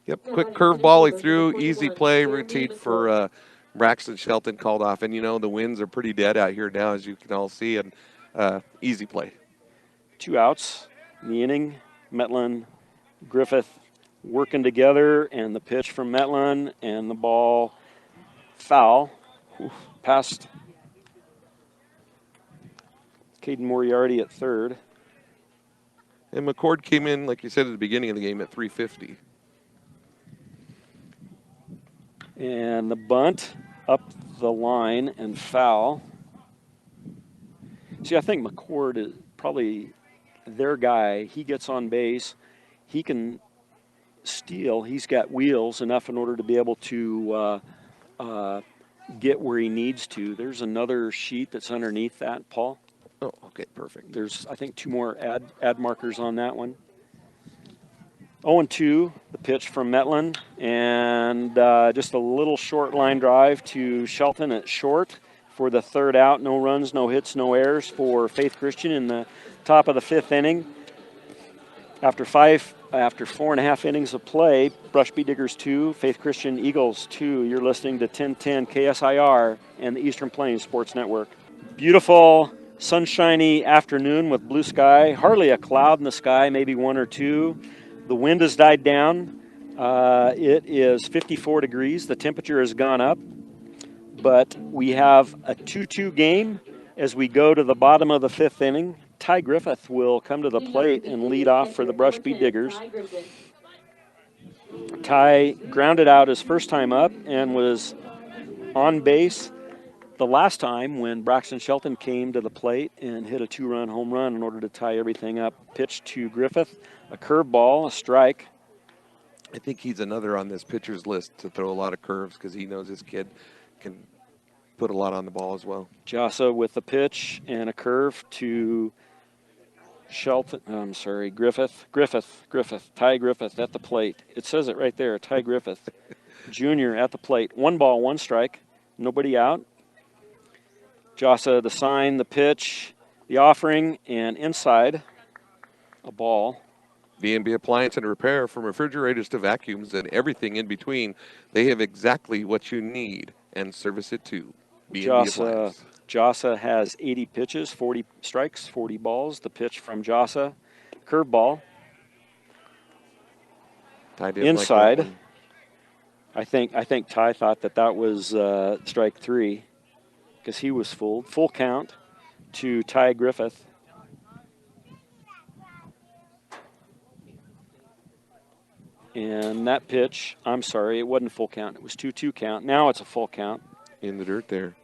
Yep, quick curveball he threw. Easy play routine for Braxton Shelton called off. And, you know, the winds are pretty dead out here now, as you can all see. And easy play. 2 outs in the inning. Metland, Griffith working together, and the pitch from Metland, and the ball foul. Past Caden Moriarty at third. And Mccord came in, like you said at the beginning of the game, at 350. And the bunt up the line and foul. See, I think Mccord is probably their guy. He gets on base. He can steal. He's got wheels enough in order to be able to get where he needs to. There's another sheet that's underneath that, Paul. Oh, okay, perfect. There's, I think, 2 more ad markers on that one. 0-2, the pitch from Metland, and just a little short line drive to Shelton at short for the 3rd out. No runs, no hits, no errors for Faith Christian in the top of the 5th inning. After 4.5 innings of play, Brush Bee Diggers 2, Faith Christian Eagles 2. You're listening to 1010 KSIR and the Eastern Plains Sports Network. Beautiful, sunshiny afternoon with blue sky. Hardly a cloud in the sky, maybe 1 or 2. The wind has died down. It is 54 degrees. The temperature has gone up. But we have a 2-2 game as we go to the bottom of the 5th inning. Ty Griffith will come to the plate and lead off for the Brush Bee Diggers. Ty grounded out his first time up and was on base the last time when Braxton Shelton came to the plate and hit a 2-run home run in order to tie everything up. Pitch to Griffith, a curveball, a strike. I think he's another on this pitcher's list to throw a lot of curves because he knows his kid can put a lot on the ball as well. Jossa with a pitch and a curve to Griffith. Ty Griffith at the plate. It says it right there, Ty Griffith, Jr. at the plate. 1 ball, 1 strike, nobody out. Jossa, the sign, the pitch, the offering, and inside, a ball. B&B Appliance and Repair, from refrigerators to vacuums and everything in between. They have exactly what you need and service it too. B&B Appliance. Jossa has 80 pitches, 40 strikes, 40 balls. The pitch from Jossa, curveball. Inside. Like I think Ty thought that was strike 3 because he was fooled. Full count to Ty Griffith. And that pitch, I'm sorry, it wasn't a full count. It was 2-2 count. Now it's a full count. In the dirt there.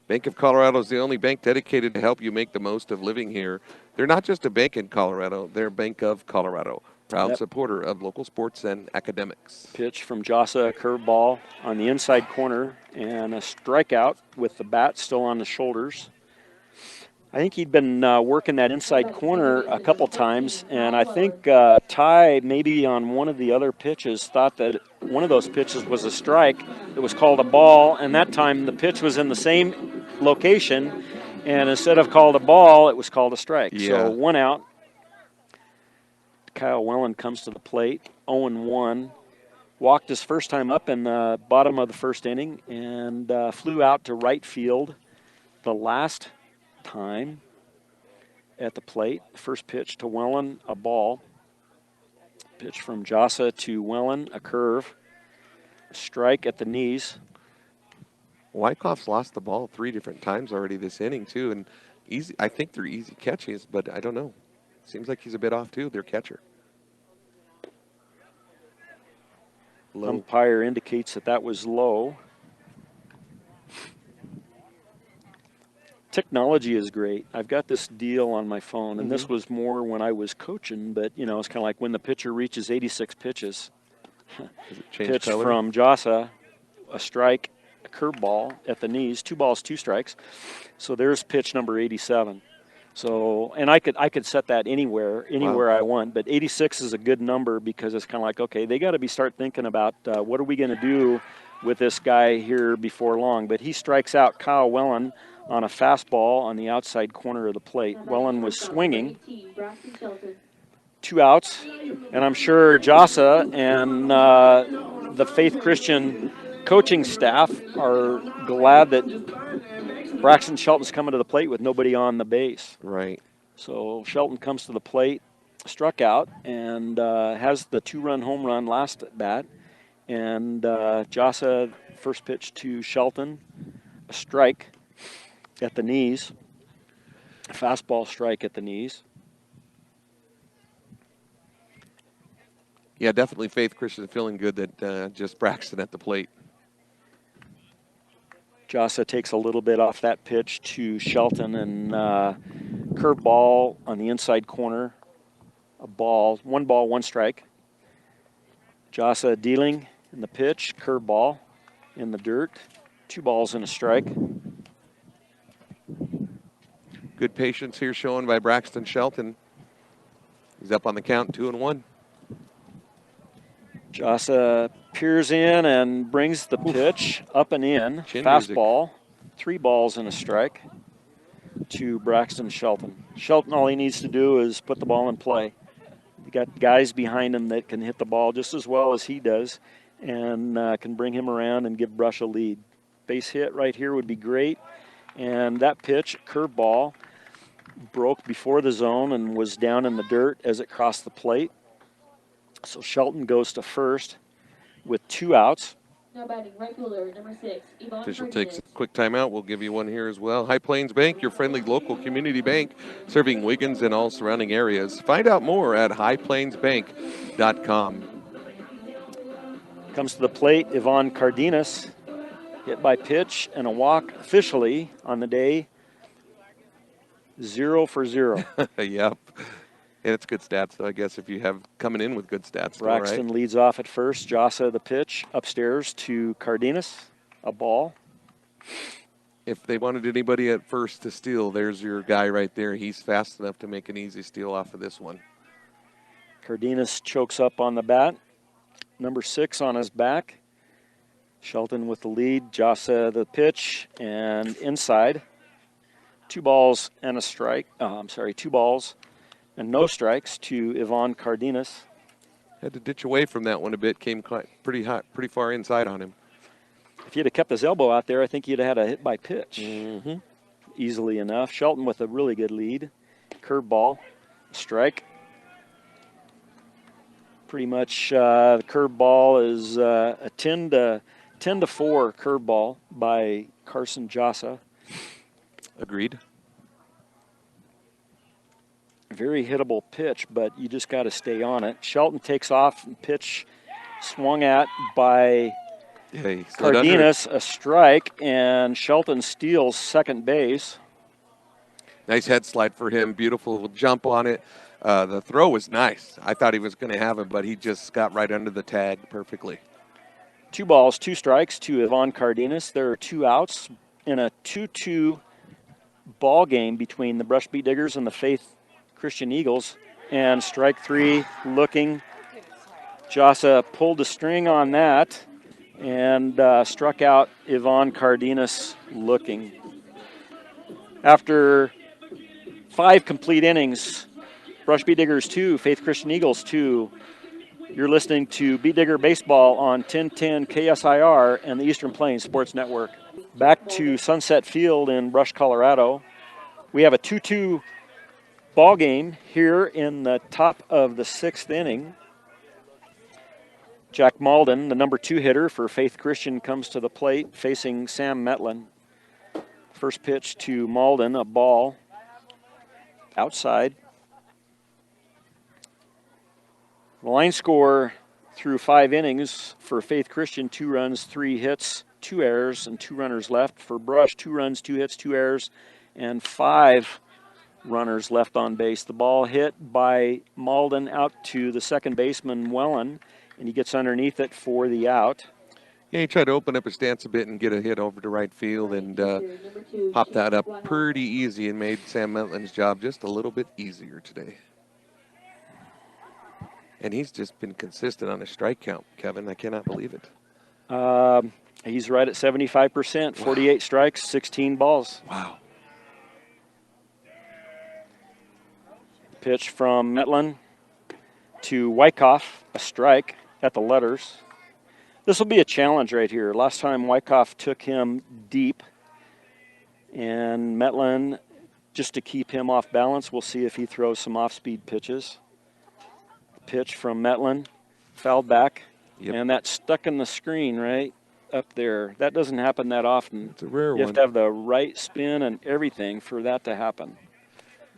Bank of Colorado is the only bank dedicated to help you make the most of living here. They're not just a bank in Colorado, they're Bank of Colorado. Proud supporter of local sports and academics. Pitch from Jossa, a curveball on the inside corner, and a strikeout with the bat still on the shoulders. I think he'd been working that inside corner a couple times, and I think Ty, maybe on one of the other pitches, thought that one of those pitches was a strike. It was called a ball, and that time the pitch was in the same location, and instead of called a ball, it was called a strike. Yeah. So 1 out. Kyle Wellen comes to the plate, 0-1. Walked his first time up in the bottom of the first inning and flew out to right field the last time at the plate. First pitch to Wellen, a ball. Pitch from Jossa to Wellen, a curve. Strike at the knees. Wyckoff's lost the ball 3 different times already this inning, too. And easy. I think they're easy catches, but I don't know. Seems like he's a bit off, too, their catcher. Low. Umpire indicates that was low. Technology is great. I've got this deal on my phone, and this was more when I was coaching, but, you know, it's kind of like when the pitcher reaches 86 pitches. Pitch color? from Jossa, a strike, a curveball at the knees, 2 balls, 2 strikes. So there's pitch number 87. So, and I could set that anywhere I want, but 86 is a good number because it's kind of like, okay, they got to start thinking about what are we going to do with this guy here before long. But he strikes out Kyle Wellen on a fastball on the outside corner of the plate. Wellen was swinging. 2 outs, and I'm sure Jossa and the Faith Christian coaching staff are glad that Braxton Shelton's coming to the plate with nobody on the base. Right. So Shelton comes to the plate, struck out, and has the 2-run home run last at bat. And Jossa, first pitch to Shelton, a strike at the knees, a fastball strike at the knees. Yeah, definitely Faith Christian feeling good that just Braxton at the plate. Jossa takes a little bit off that pitch to Shelton, and curveball on the inside corner, a ball, 1 ball, 1 strike. Jossa dealing in the pitch, curveball in the dirt, 2 balls and a strike. Good patience here shown by Braxton Shelton. He's up on the count, 2-1. Jossa peers in and brings the pitch up and in. Chin fastball, 3 balls and a strike to Braxton Shelton. Shelton, all he needs to do is put the ball in play. You got guys behind him that can hit the ball just as well as he does and can bring him around and give Brush a lead. Base hit right here would be great. And that pitch, curveball, broke before the zone and was down in the dirt as it crossed the plate. So Shelton goes to first with 2 outs. Now batting right fielder, number 6, Yvonne Official Cardenas. takes a quick timeout. We'll give you one here as well. High Plains Bank, your friendly local community bank, serving Wiggins and all surrounding areas. Find out more at highplainsbank.com. Comes to the plate, Yvonne Cardenas, hit by pitch and a walk officially on the day, 0 for 0. Yep. And it's good stats, though, I guess, if you have coming in with good stats. Braxton right? leads off at first. Jossa the pitch upstairs to Cardenas, a ball. If they wanted anybody at first to steal, there's your guy right there. He's fast enough to make an easy steal off of this one. Cardenas chokes up on the bat. Number 6 on his back. Shelton with the lead. Jossa the pitch and inside. 2 balls and a strike. 2 balls and no strikes to Yvonne Cardenas. Had to ditch away from that one a bit. Came pretty far inside on him. If he'd have kept his elbow out there, I think he'd have had a hit by pitch easily enough. Shelton with a really good lead. Curveball, strike. Pretty much the curveball is a 10 to 4 curveball by Carson Jossa. Agreed. Very hittable pitch, but you just got to stay on it. Shelton takes off and pitch swung at by He slid under it. Cardenas, a strike, and Shelton steals second base. Nice head slide for him. Beautiful jump on it. The throw was nice. I thought he was going to have it, but he just got right under the tag perfectly. 2 balls, 2 strikes to Yvonne Cardenas. There are 2 outs in a 2-2 ball game between the Brush Beat Diggers and the Faith Christian Eagles. And strike 3 looking. Jossa pulled the string on that and struck out Yvonne Cardenas looking. After 5 complete innings, Brush Beat Diggers 2, Faith Christian Eagles 2. You're listening to Beat Digger Baseball on 1010 KSIR and the Eastern Plains Sports Network. Back to Sunset Field in Brush, Colorado. We have a 2-2 ball game here in the top of the 6th inning. Jack Malden, the number 2 hitter for Faith Christian, comes to the plate facing Sam Metlin. First pitch to Malden, a ball outside. The line score through 5 innings for Faith Christian: 2 runs, 3 hits, 2 errors, and 2 runners left. For Brush, 2 runs, 2 hits, 2 errors, and 5 runners left on base. The ball hit by Malden out to the second baseman, Wellen, and he gets underneath it for the out. Yeah, he tried to open up his stance a bit and get a hit over to right field and popped that up pretty easy and made Sam Metlin's job just a little bit easier today. And he's just been consistent on his strike count, Kevin. I cannot believe it. He's right at 75%, 48 strikes, 16 balls. Wow. Pitch from Metlin to Wyckoff, a strike at the letters. This will be a challenge right here. Last time Wyckoff took him deep, and Metlin, just to keep him off balance, we'll see if he throws some off-speed pitches. Pitch from Metlin, fouled back, and that stuck in the screen right up there. That doesn't happen that often. It's a rare one. You have to have the right spin and everything for that to happen.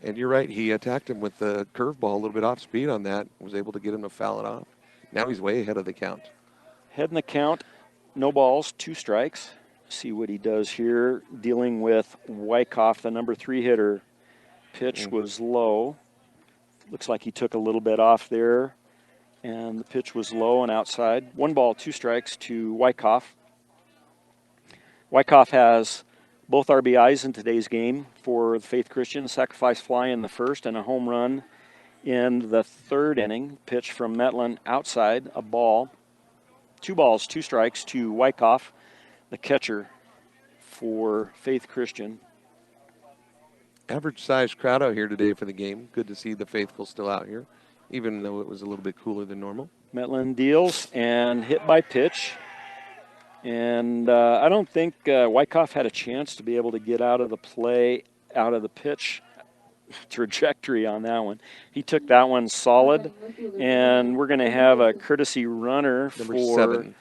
And you're right, he attacked him with the curveball a little bit off speed on that, was able to get him to foul it off. Now he's way ahead of the count. Head in the count, no balls, 2 strikes. See what he does here, dealing with Wyckoff, the number 3 hitter. Pitch was low. Looks like he took a little bit off there, and the pitch was low and outside. 1 ball, 2 strikes to Wyckoff. Wyckoff has both RBIs in today's game for the Faith Christian, sacrifice fly in the first and a home run in the 3rd inning. Pitch from Metlin outside, a ball. 2 balls, 2 strikes to Wyckoff, the catcher for Faith Christian. Average size crowd out here today for the game. Good to see the faithful still out here, even though it was a little bit cooler than normal. Metlin deals and hit by pitch. And I don't think Wyckoff had a chance to be able to get out of the play, out of the pitch trajectory on that one. He took that one solid, and we're going to have a courtesy runner Number for 7.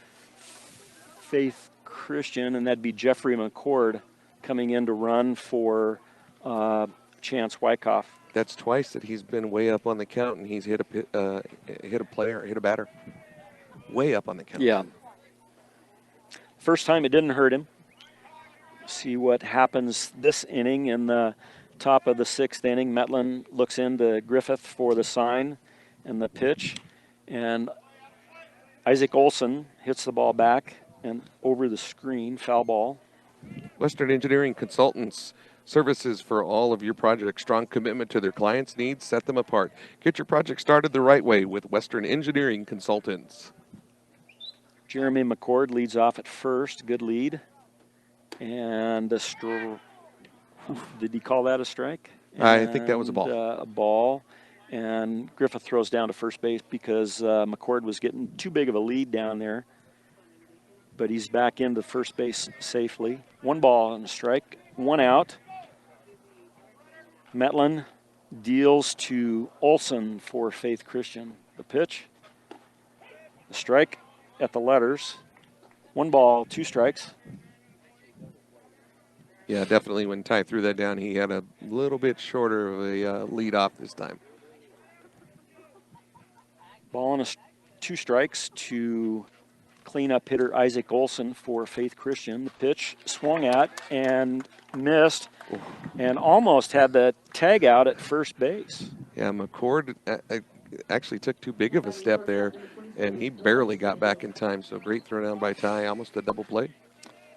Faith Christian, and that'd be Jeffrey Mccord coming in to run for Chance Wyckoff. That's twice that he's been way up on the count, and he's hit a batter way up on the count. Yeah. First time it didn't hurt him. See what happens this inning in the top of the 6th inning. Metlin looks into Griffith for the sign and the pitch, and Isaac Olson hits the ball back and over the screen, foul ball. Western Engineering Consultants, services for all of your projects. Strong commitment to their clients' needs set them apart. Get your project started the right way with Western Engineering Consultants. Jeremy Mccord leads off at first. Good lead. And did he call that a strike? I think that was a ball. A ball. And Griffith throws down to first base because Mccord was getting too big of a lead down there. But he's back into first base safely. 1 ball and a strike. 1 out. Metlin deals to Olson for Faith Christian. The pitch strike at the letters. 1 ball, 2 strikes. Yeah, definitely when Ty threw that down, he had a little bit shorter of a lead off this time. Ball and 2 strikes to cleanup hitter Isaac Olson for Faith Christian. The pitch swung at and missed and almost had the tag out at first base. Yeah, Mccord actually took too big of a step there, and he barely got back in time. So great throw down by Ty, almost a double play.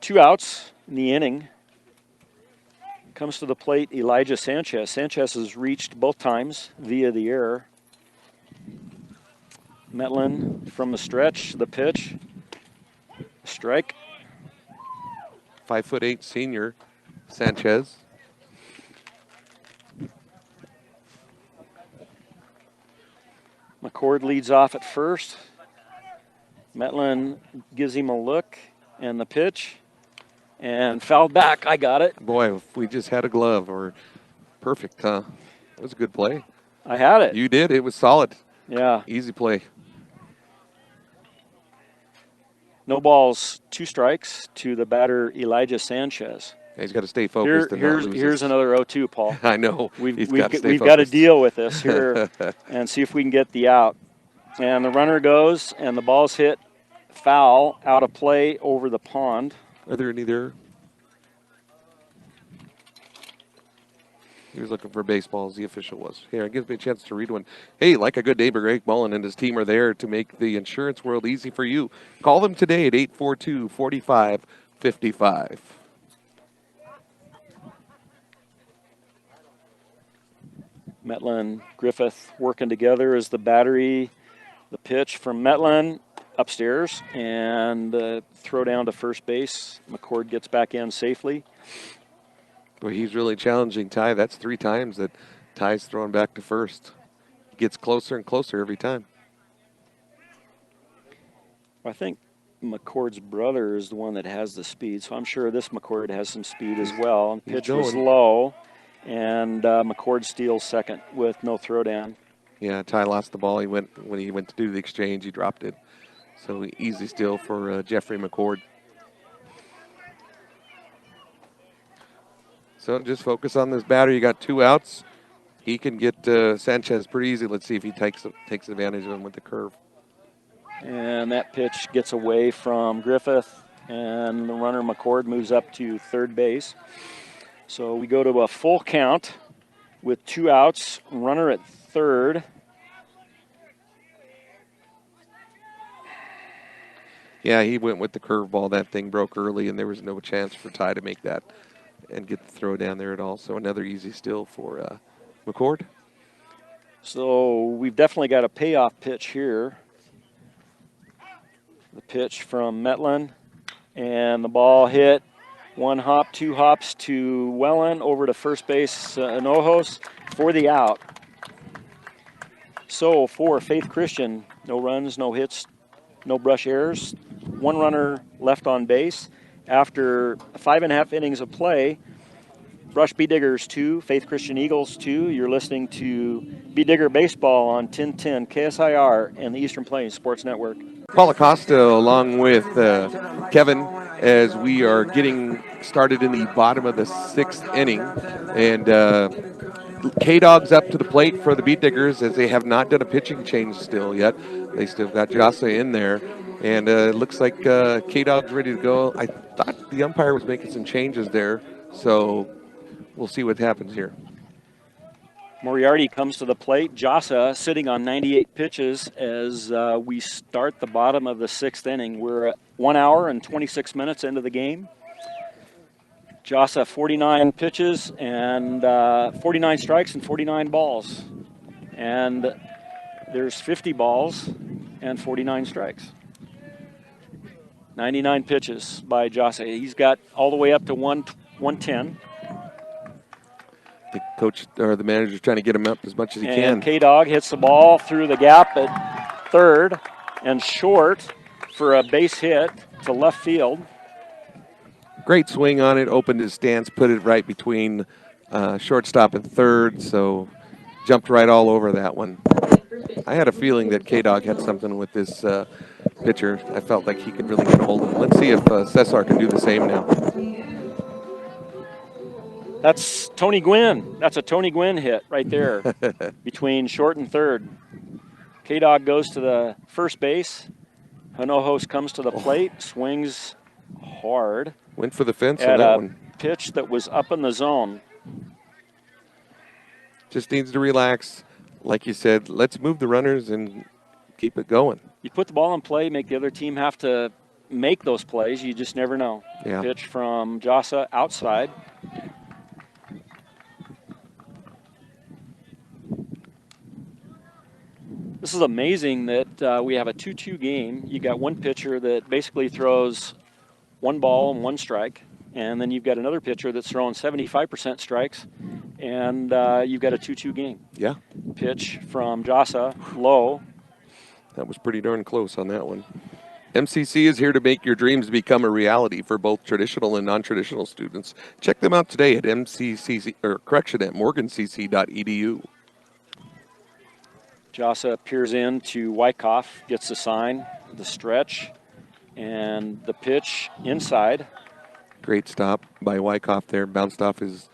2 outs in the inning. Comes to the plate, Elijah Sanchez. Sanchez has reached both times via the error. Metlin from the stretch, the pitch. Strike. 5'8" senior, Sanchez. Mccord leads off at first. Metlin gives him a look and the pitch. And fouled back. I got it. Boy, if we just had a glove or perfect, huh? That was a good play. I had it. You did. It was solid. Yeah. Easy play. No balls, 2 strikes to the batter Elijah Sanchez. Yeah, he's got to stay focused. Here's another 0-2, Paul. I know. We've got to deal with this here and see if we can get the out. And the runner goes, and the ball's hit foul out of play over the pond. Are there any there? He was looking for baseballs, the official was. Here, it gives me a chance to read one. Hey, like a good neighbor, Greg Mullen and his team are there to make the insurance world easy for you. Call them today at 842-4555. Metlin, Griffith working together as the battery. The pitch from Metlin upstairs and throw down to first base. Mccord gets back in safely. Boy, he's really challenging Ty. That's 3 times that Ty's throwing back to first. He gets closer and closer every time. I think McCord's brother is the one that has the speed, so I'm sure this McCord has some speed as well. And pitch was low, and McCord steals second with no throw down. Yeah, Ty lost the ball. When he went to do the exchange, he dropped it. So easy steal for Jeffrey Mccord. So just focus on this batter. You got 2 outs. He can get Sanchez pretty easy. Let's see if he takes advantage of him with the curve. And that pitch gets away from Griffith, and the runner McCord moves up to third base. So we go to a full count with 2 outs, runner at third. Yeah, he went with the curveball. That thing broke early, and there was no chance for Ty to make that and get the throw down there at all. So another easy steal for McCord. So we've definitely got a payoff pitch here. The pitch from Metlin, and the ball hit 1 hop, 2 hops to Wellen over to first base Hinojos for the out. So for Faith Christian, no runs, no hits, no brush errors, 1 runner left on base. After 5.5 innings of play, Brush Bee Diggers 2, Faith Christian Eagles 2. You're listening to Bee Digger Baseball on 1010 KSIR and the Eastern Plains Sports Network. Paul Acosta along with Kevin as we are getting started in the bottom of the 6th inning. And K-Dog's up to the plate for the Bee Diggers as they have not done a pitching change still yet. They still got Jossa in there. And it looks like K-Dog's ready to go. I thought the umpire was making some changes there. So we'll see what happens here. Moriarty comes to the plate. Jossa sitting on 98 pitches as we start the bottom of the 6th inning. We're at 1 hour and 26 minutes into the game. Jossa 49 pitches and 49 strikes and 49 balls. And there's 50 balls and 49 strikes. 99 pitches by Jossa. He's got all the way up to 110. The coach or the manager's trying to get him up as much as he can. K-Dog hits the ball through the gap at third and short for a base hit to left field. Great swing on it, opened his stance, put it right between shortstop and third, so jumped right all over that one. I had a feeling that K-Dog had something with this pitcher. I felt like he could really get a hold of him. Let's see if Cesar can do the same now. That's Tony Gwynn. That's a Tony Gwynn hit right there between short and third. K-Dog goes to the first base. Hinojos comes to the plate, swings hard. Went for the fence at on that a one. pitch that was up in the zone. Just needs to relax. Like you said, let's move the runners and keep it going. You put the ball in play, make the other team have to make those plays. You just never know. Yeah. Pitch from Jossa outside. This is amazing that we have a 2-2 game. You got one pitcher that basically throws one ball and one strike, and then you've got another pitcher that's throwing 75% strikes, and you've got a 2-2 game. Yeah. Pitch from Jossa, low. That was pretty darn close on that one. MCC is here to make your dreams become a reality for both traditional and non-traditional students. Check them out today at at morgancc.edu. Jossa peers in to Wyckoff, gets the sign, the stretch, and the pitch inside. Great stop by Wyckoff there. Bounced off his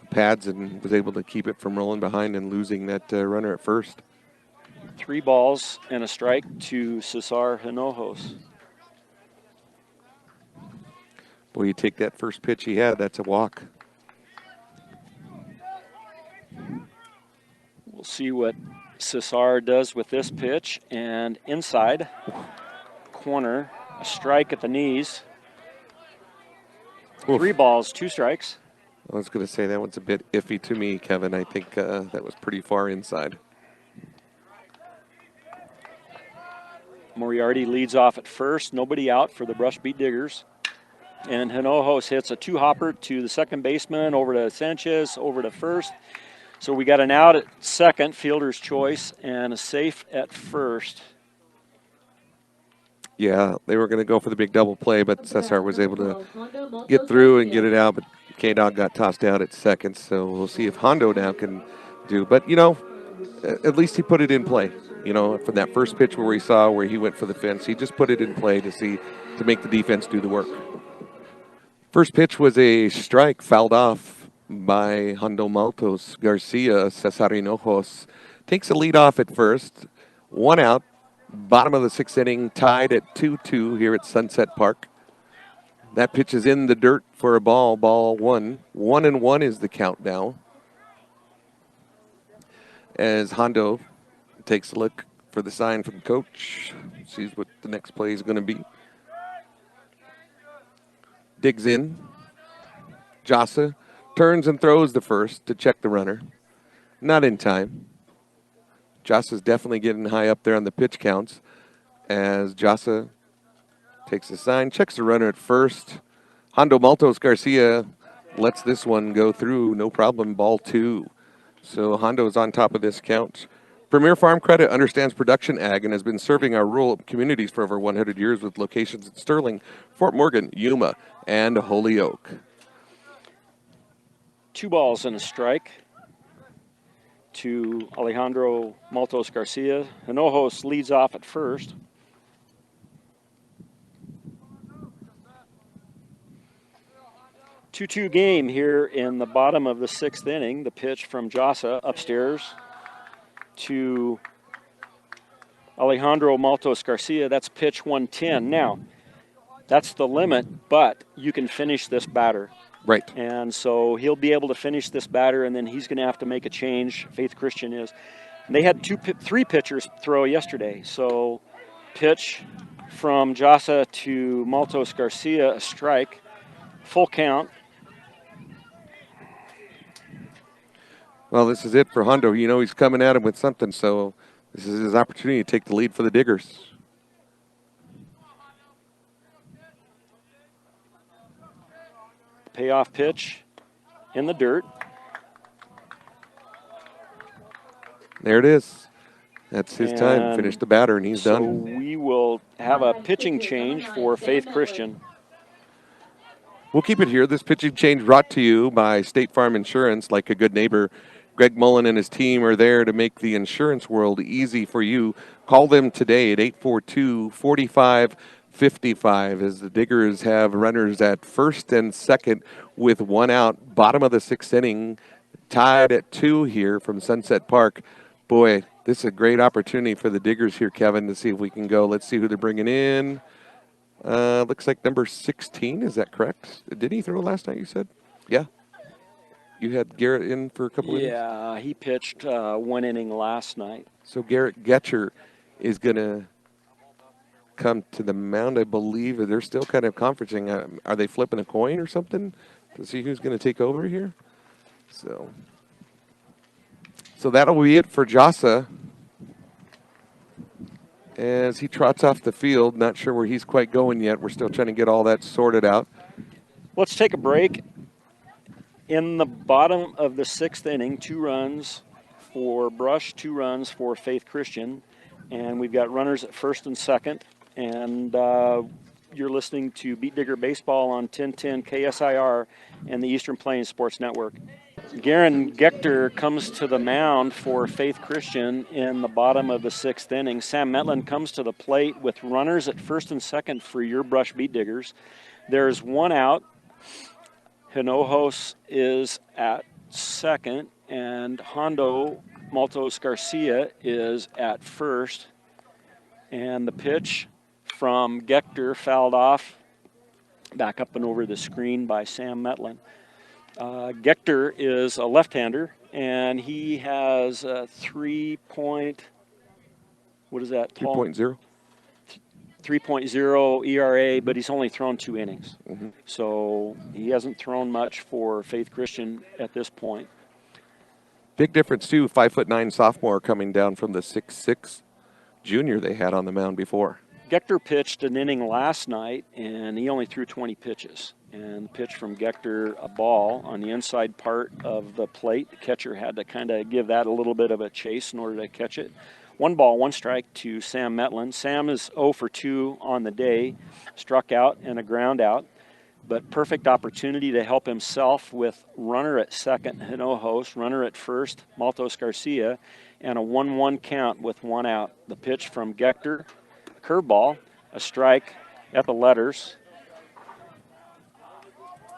pads and was able to keep it from rolling behind and losing that runner at first. 3 balls and a strike to Cesar Hinojos. Boy, you take that first pitch he had, that's a walk. We'll see what Cesar does with this pitch, and inside corner, a strike at the knees. Oof. 3 balls, 2 strikes. I was going to say that one's a bit iffy to me, Kevin. I think that was pretty far inside. Moriarty leads off at first, nobody out for the Brush Beat Diggers. And Hinojos hits a 2-hopper to the second baseman, over to Sanchez, over to first. So we got an out at second, fielder's choice, and a safe at first. Yeah, they were going to go for the big double play, but Cesar was able to get through and get it out, but K-Dog got tossed out at second, so we'll see if Hondo now can do. But, you know, at least he put it in play. You know, from that first pitch where we saw where he went for the fence, he just put it in play to make the defense do the work. First pitch was a strike, fouled off by Hondo Maltos. Garcia, Cesar Hinojos takes a lead off at first. 1 out, bottom of the 6th inning, tied at 2-2 here at Sunset Park. That pitch is in the dirt for a ball 1. 1-1 is the count now. As Hondo takes a look for the sign from the coach, sees what the next play is going to be. Digs in. Jossa turns and throws the first to check the runner. Not in time. Jossa's definitely getting high up there on the pitch counts as Jossa takes the sign, checks the runner at first. Hondo Maltos Garcia lets this one go through, no problem, ball 2. So Hondo's on top of this count. Premier Farm Credit understands production ag and has been serving our rural communities for over 100 years with locations in Sterling, Fort Morgan, Yuma, and Holyoke. 2 balls and a strike to Alejandro Maltos Garcia. Hinojos leads off at first. Two-two game here in the bottom of the 6th inning. The pitch from Jossa upstairs to Alejandro Maltos Garcia. That's pitch 110. Now, that's the limit, but you can finish this batter. Right. And so he'll be able to finish this batter, and then he's going to have to make a change. Faith Christian is. And they had 3 pitchers throw yesterday. So pitch from Jossa to Maltos Garcia, a strike, full count. Well, this is it for Hondo. You know he's coming at him with something, so this is his opportunity to take the lead for the Diggers. Payoff pitch in the dirt. There it is. That's his time. Finish the batter, and he's done. So we will have a pitching change for Faith Christian. We'll keep it here. This pitching change brought to you by State Farm Insurance. Like a good neighbor, Greg Mullen and his team are there to make the insurance world easy for you. Call them today at 842-4555 as the Diggers have runners at first and second with one out. Bottom of the sixth inning, tied at 2 here from Sunset Park. Boy, this is a great opportunity for the Diggers here, Kevin, to see if we can go. Let's see who they're bringing in. Looks like number 16. Is that correct? Did he throw last night, you said? Yeah. You had Garrett in for a couple innings? Yeah, he pitched 1 inning last night. So Garrett Getcher is going to come to the mound, I believe. They're still kind of conferencing. Are they flipping a coin or something to see who's going to take over here? So that'll be it for Jossa as he trots off the field. Not sure where he's quite going yet. We're still trying to get all that sorted out. Let's take a break. In the bottom of the sixth inning, 2 runs for Brush, 2 runs for Faith Christian, and we've got runners at first and second. And you're listening to Beat Digger Baseball on 1010 KSIR and the Eastern Plains Sports Network. Garen Gechter comes to the mound for Faith Christian in the bottom of the sixth inning. Sam Metlin comes to the plate with runners at first and second for your Brush Beat Diggers. There's 1 out. Hinojos is at second, and Hondo Maltos Garcia is at first. And the pitch from Gechter fouled off, back up and over the screen by Sam Metlin. Gechter is a left-hander, and he has a 3.0. 3.0 ERA, but he's only thrown 2 innings. Mm-hmm. So he hasn't thrown much for Faith Christian at this point. Big difference, too. 5'9" sophomore coming down from the 6'6" junior they had on the mound before. Gechter pitched an inning last night, and he only threw 20 pitches. And the pitch from Gechter, a ball on the inside part of the plate. The catcher had to kind of give that a little bit of a chase in order to catch it. 1 ball, 1 strike to Sam Metlin. Sam is 0 for 2 on the day, struck out and a ground out, but perfect opportunity to help himself with runner at second, Hinojos, runner at first, Maltos Garcia, and a 1-1 count with 1 out. The pitch from Gechter, curveball, a strike at the letters.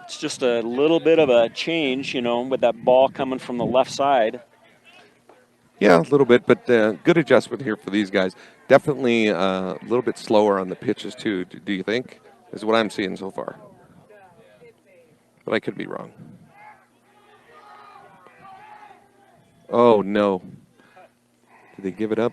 It's just a little bit of a change, with that ball coming from the left side. Yeah, a little bit, but good adjustment here for these guys. Definitely a little bit slower on the pitches, too, do you think? Is what I'm seeing so far. But I could be wrong. Oh, no. Did they give it up?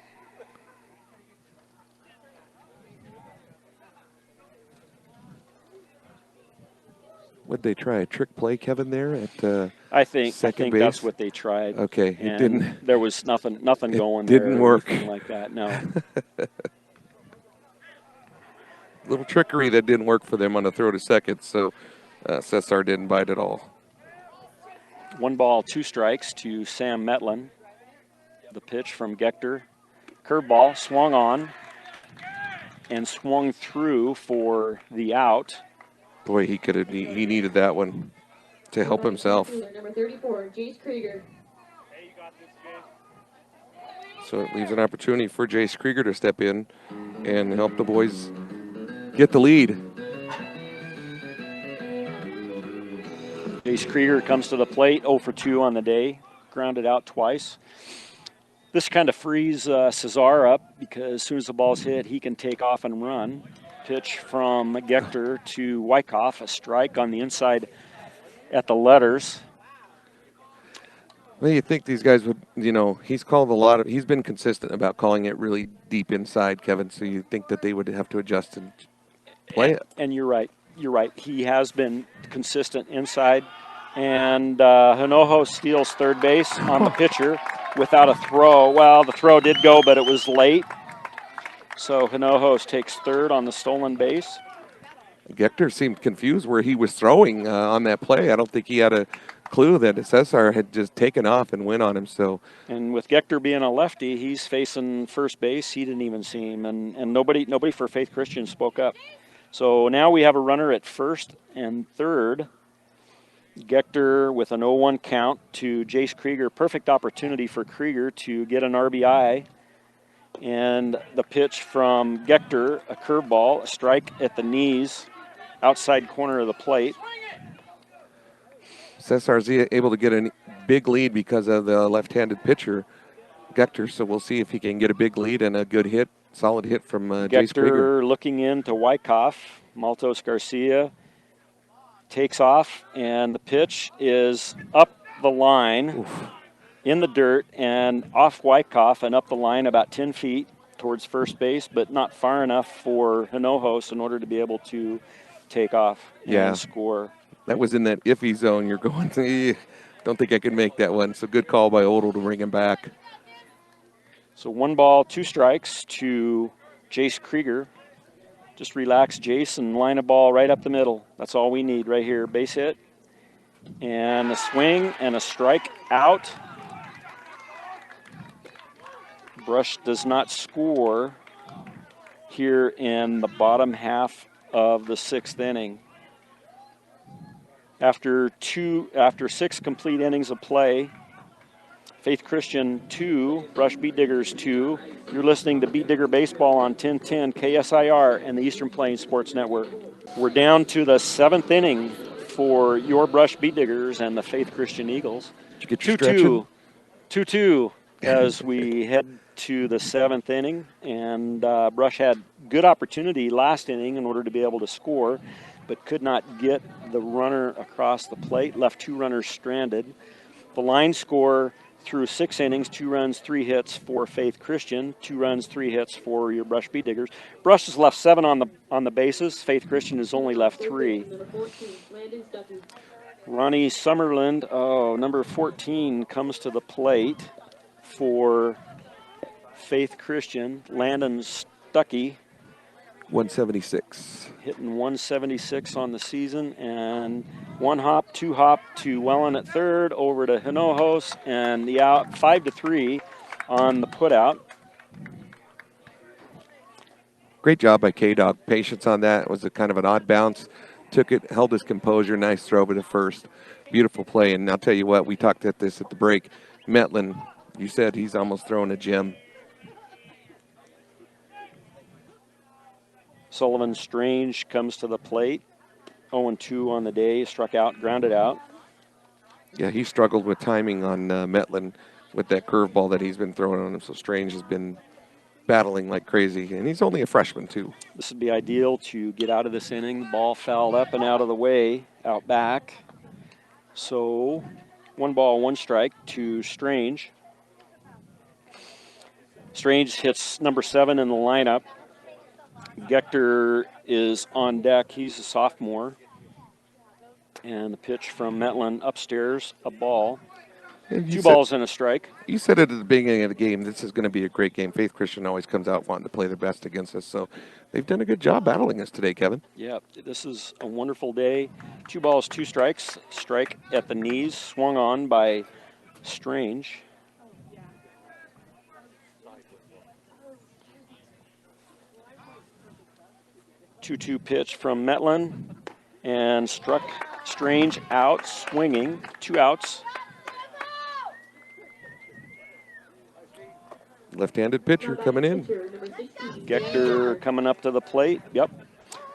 Would they try a trick play, Kevin, there at I think base? That's what they tried. Okay, it didn't. There was nothing going there. Didn't work like that. No. Little trickery that didn't work for them on the throw to second. So Cesar didn't bite at all. 1 ball, 2 strikes to Sam Metlin. The pitch from Gechter, curveball swung on and swung through for the out. Boy, he needed that one to help himself. Number 34, Jace Krieger. So it leaves an opportunity for Jace Krieger to step in and help the boys get the lead. Jace Krieger comes to the plate, 0 for 2 on the day, grounded out twice. This kind of frees Cesar up because as soon as the ball's hit, he can take off and run. Pitch from Gechter to Wyckoff, a strike on the inside at the letters. Well, you think these guys would, he's been consistent about calling it really deep inside, Kevin, so you think that they would have to adjust and play it. And you're right. He has been consistent inside. And Hinojos steals third base on the pitcher without a throw. Well, the throw did go, but it was late. So Hinojos takes third on the stolen base. Gechter seemed confused where he was throwing on that play. I don't think he had a clue that Cesar had just taken off and went on him. And with Gechter being a lefty, he's facing first base. He didn't even see him, and nobody for Faith Christian spoke up. So now we have a runner at first and third. Gector with an 0-1 count to Jace Krieger. Perfect opportunity for Krieger to get an RBI. And the pitch from Gector, a curveball, a strike at the knees, outside corner of the plate. Garcia able to get a big lead because of the left-handed pitcher, Gector. So we'll see if he can get a big lead and a good hit, solid hit from Jace Krieger. Gector looking into Wyckoff. Maltos Garcia takes off, and the pitch is up the line. Oof. In the dirt and off Wyckoff and up the line about 10 feet towards first base, but not far enough for Hinojos in order to be able to take off and score. That was in that iffy zone. You're going, don't think I can make that one. So good call by Odell to bring him back. So 1 ball, 2 strikes to Jace Krieger. Just relax, Jace, and line a ball right up the middle. That's all we need right here. Base hit. And a swing and a strike out. Brush does not score here in the bottom half of the 6th inning. After 6 complete innings of play, Faith Christian 2, Brush Beat Diggers 2. You're listening to Beat Digger Baseball on 1010 KSIR and the Eastern Plains Sports Network. We're down to the 7th inning for your Brush Beat Diggers and the Faith Christian Eagles. Did you get your 2-2 as we head to the 7th inning. And Brush had good opportunity last inning in order to be able to score, but could not get the runner across the plate, left 2 runners stranded. The line score through 6 innings, 2 runs, 3 hits for Faith Christian, 2 runs, 3 hits for your Brush Beat Diggers. Brush has left 7 on the bases. Faith Christian has only left 3. Ronnie Summerland, number 14, comes to the plate for Faith Christian. Landon Stuckey, 176. hitting 176 on the season, and 1 hop, 2 hop to Wellen at third, over to Hinojos, and the out 5-3 on the putout. Great job by K-Dog. Patience on that. It was a kind of an odd bounce. Took it, held his composure. Nice throw to first. Beautiful play. And I'll tell you what, we talked at this at the break. Metlin, you said he's almost throwing a gem. Sullivan Strange comes to the plate. 0-2 on the day, struck out, grounded out. Yeah, he struggled with timing on Metlin with that curveball that he's been throwing on him. So Strange has been battling like crazy, and he's only a freshman too. This would be ideal to get out of this inning. The ball fouled up and out of the way, out back. So 1 ball, 1 strike to Strange. Strange hits number 7 in the lineup. Gector is on deck. He's a sophomore. And the pitch from Metlin upstairs, a ball. 2 balls and a strike. You said it at the beginning of the game, this is going to be a great game. Faith Christian always comes out wanting to play their best against us. So they've done a good job battling us today, Kevin. Yeah, this is a wonderful day. 2 balls, 2 strikes. Strike at the knees, swung on by Strange. Two pitch from Metlin, and struck Strange out, swinging. 2 outs. Left-handed pitcher coming in. Gector coming up to the plate. Yep.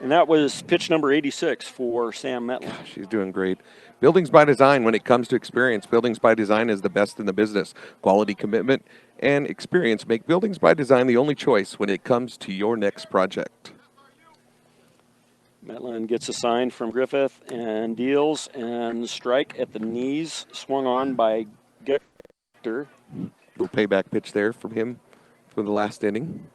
And that was pitch number 86 for Sam Metlin. She's doing great. Buildings by Design, when it comes to experience, Buildings by Design is the best in the business. Quality, commitment, and experience make Buildings by Design the only choice when it comes to your next project. Metlin gets a sign from Griffith and deals, and strike at the knees, swung on by Gector. Little payback pitch there from him for the last inning.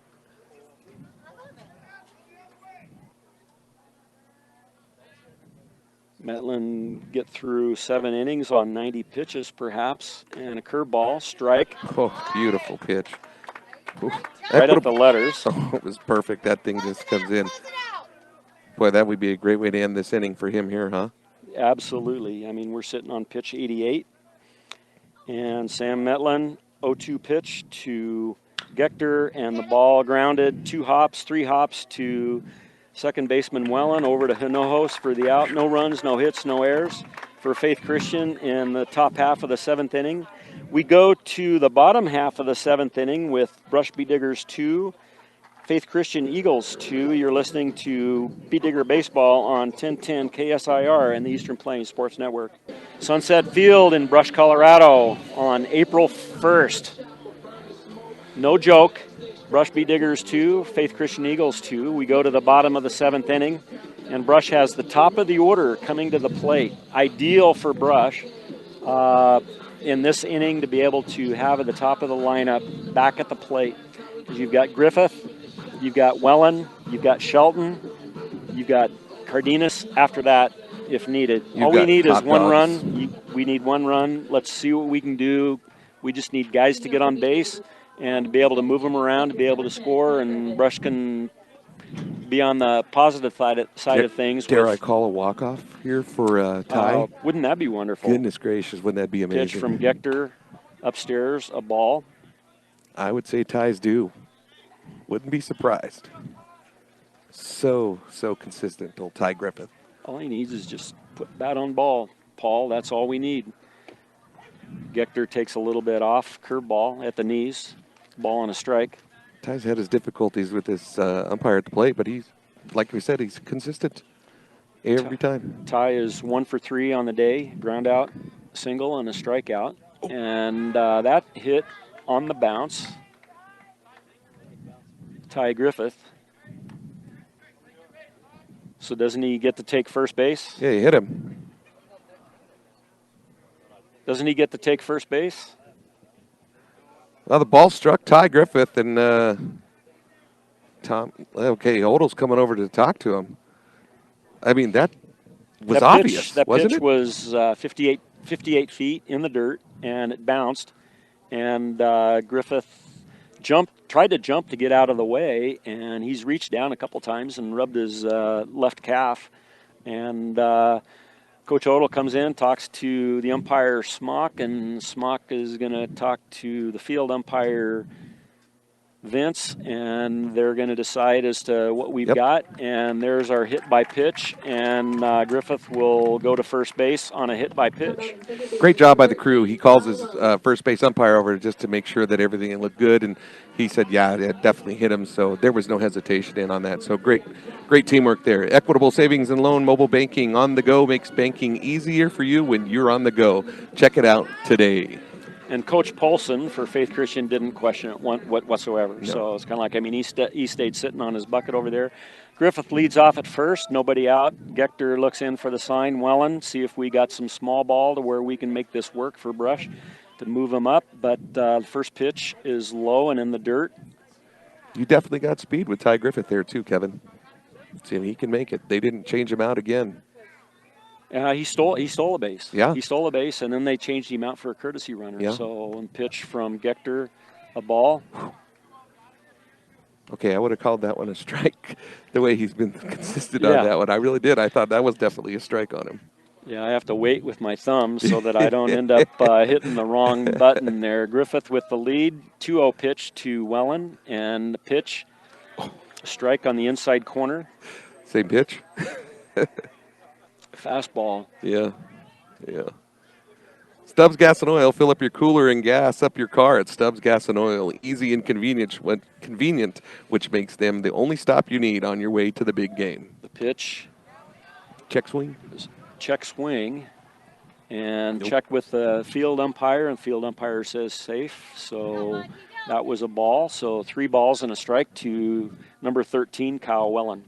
Metlin get through 7 innings on 90 pitches, perhaps, and a curveball, strike. Oh, beautiful pitch. Ooh, Right up the letters. Oh, it was perfect. That thing just comes in. Boy, that would be a great way to end this inning for him here, huh? Absolutely. I mean, we're sitting on pitch 88. And Sam Metlin, 0-2 pitch to Gector, and the ball grounded 2 hops, 3 hops to second baseman Wellen, over to Hinojos for the out. No runs, no hits, no errors. for Faith Christian in the top half of the 7th inning. We go to the bottom half of the 7th inning with Brush Bee Diggers 2, Faith Christian Eagles 2. You're listening to Bee Digger Baseball on 1010 KSIR and the Eastern Plains Sports Network. Sunset Field in Brush, Colorado on April 1st. No joke. Brush Bee Diggers 2, Faith Christian Eagles 2. We go to the bottom of the 7th inning, and Brush has the top of the order coming to the plate. Ideal for Brush in this inning to be able to have at the top of the lineup back at the plate. Because you've got Griffith, you've got Wellen, you've got Shelton, you've got Cardenas after that if needed. You've All we got need is hot one dogs. run. We need one run. Let's see what we can do. We just need guys to get on base and to be able to move them around, to be able to score, and Brush can be on the positive side of things. Dare I call a walk-off here for Ty? Wouldn't that be wonderful? Goodness gracious, wouldn't that be amazing? Pitch from Gector upstairs, a ball. I would say Ty's due. Wouldn't be surprised. So consistent, old Ty Griffith. All he needs is just put bat on ball, Paul. That's all we need. Gector takes a little bit off, curveball at the knees, ball on a strike. Ty's had his difficulties with this umpire at the plate, but he's, like we said, he's consistent every time. Ty is 1 for 3 on the day, ground out, single, and a strikeout. And that hit on the bounce. Ty Griffith. So doesn't he get to take first base? Yeah, he hit him. Doesn't he get to take first base? Well, the ball struck Ty Griffith, and Odell's coming over to talk to him. I mean, that was obvious, wasn't it? That pitch was 58 feet in the dirt, and it bounced. And Griffith tried to jump to get out of the way, and he's reached down a couple times and rubbed his left calf. And Coach Odell comes in, talks to the umpire Smock, and Smock is going to talk to the field umpire Vince, and they're going to decide as to what we've got. And there's our hit by pitch, and Griffith will go to first base on a hit by pitch. Great job by the crew. He calls his first base umpire over just to make sure that everything looked good, and he said, yeah, it definitely hit him, so there was no hesitation in on that. So great teamwork there. Equitable Savings and Loan Mobile Banking on the go makes banking easier for you when you're on the go. Check it out today. And Coach Paulson for Faith Christian didn't question it whatsoever. No. So it's kind of like, he stayed sitting on his bucket over there. Griffith leads off at first, nobody out. Gector looks in for the sign. Wellen, see if we got some small ball to where we can make this work for Brush to move him up. But the first pitch is low and in the dirt. You definitely got speed with Ty Griffith there too, Kevin. See if he can make it. They didn't change him out again. He stole a base. Yeah. He stole a base, and then they changed him out for a courtesy runner. Yeah. So one pitch from Gector, a ball. Okay, I would have called that one a strike the way he's been consistent on that one. I really did. I thought that was definitely a strike on him. Yeah, I have to wait with my thumb so that I don't end up hitting the wrong button there. Griffith with the lead, 2-0 pitch to Wellen, and the pitch, strike on the inside corner. Same pitch? Fastball. Yeah. Stubbs Gas and Oil. Fill up your cooler and gas up your car at Stubbs Gas and Oil. Easy and convenient, which makes them the only stop you need on your way to the big game. The pitch. Check swing. Check swing. And check with the field umpire, and field umpire says safe. So that was a ball. So 3 balls and a strike to number 13, Kyle Wellen.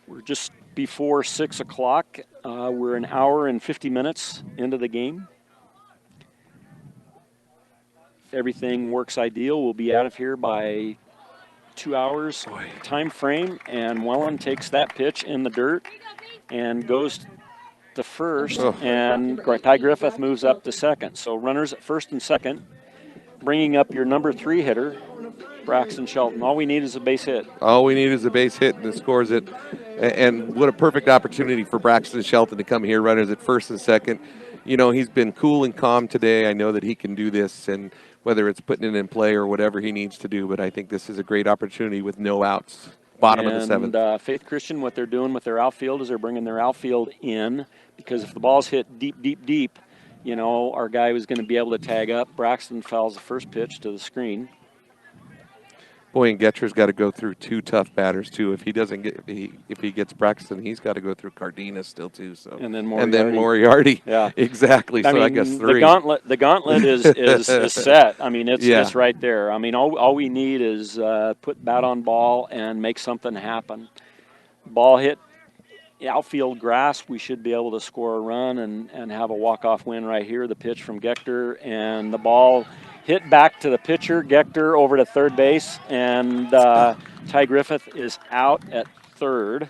We're just before 6 o'clock. We're an hour and 50 minutes into the game. If everything works ideal, we'll be out of here by 2 hours time frame. And Wellen takes that pitch in the dirt and goes to first. And Ty Griffith moves up to second. So runners at first and second, bringing up your number 3 hitter, Braxton Shelton. All we need is a base hit. All we need is a base hit, and it scores it. And what a perfect opportunity for Braxton Shelton to come here, runners at first and second. You know, he's been cool and calm today. I know that he can do this, and whether it's putting it in play or whatever he needs to do, but I think this is a great opportunity with no outs Bottom of the seventh. Faith Christian, what they're doing with their outfield is they're bringing their outfield in, because if the ball's hit deep, deep, deep, you know, our guy was going to be able to tag up. Braxton fouls the first pitch to the screen. Boy, and Getcher's got to go through 2 tough batters too. If he doesn't get, if he gets Braxton, he's got to go through Cardenas still too. So and then Moriarty. Moriarty. Yeah, exactly. So I guess 3. The gauntlet is set. I mean, it's right there. I mean, all we need is put bat on ball and make something happen. Ball hit outfield grass, we should be able to score a run and have a walk-off win right here. The pitch from Gector, and the ball hit back to the pitcher, Gector over to third base, and Ty Griffith is out at third.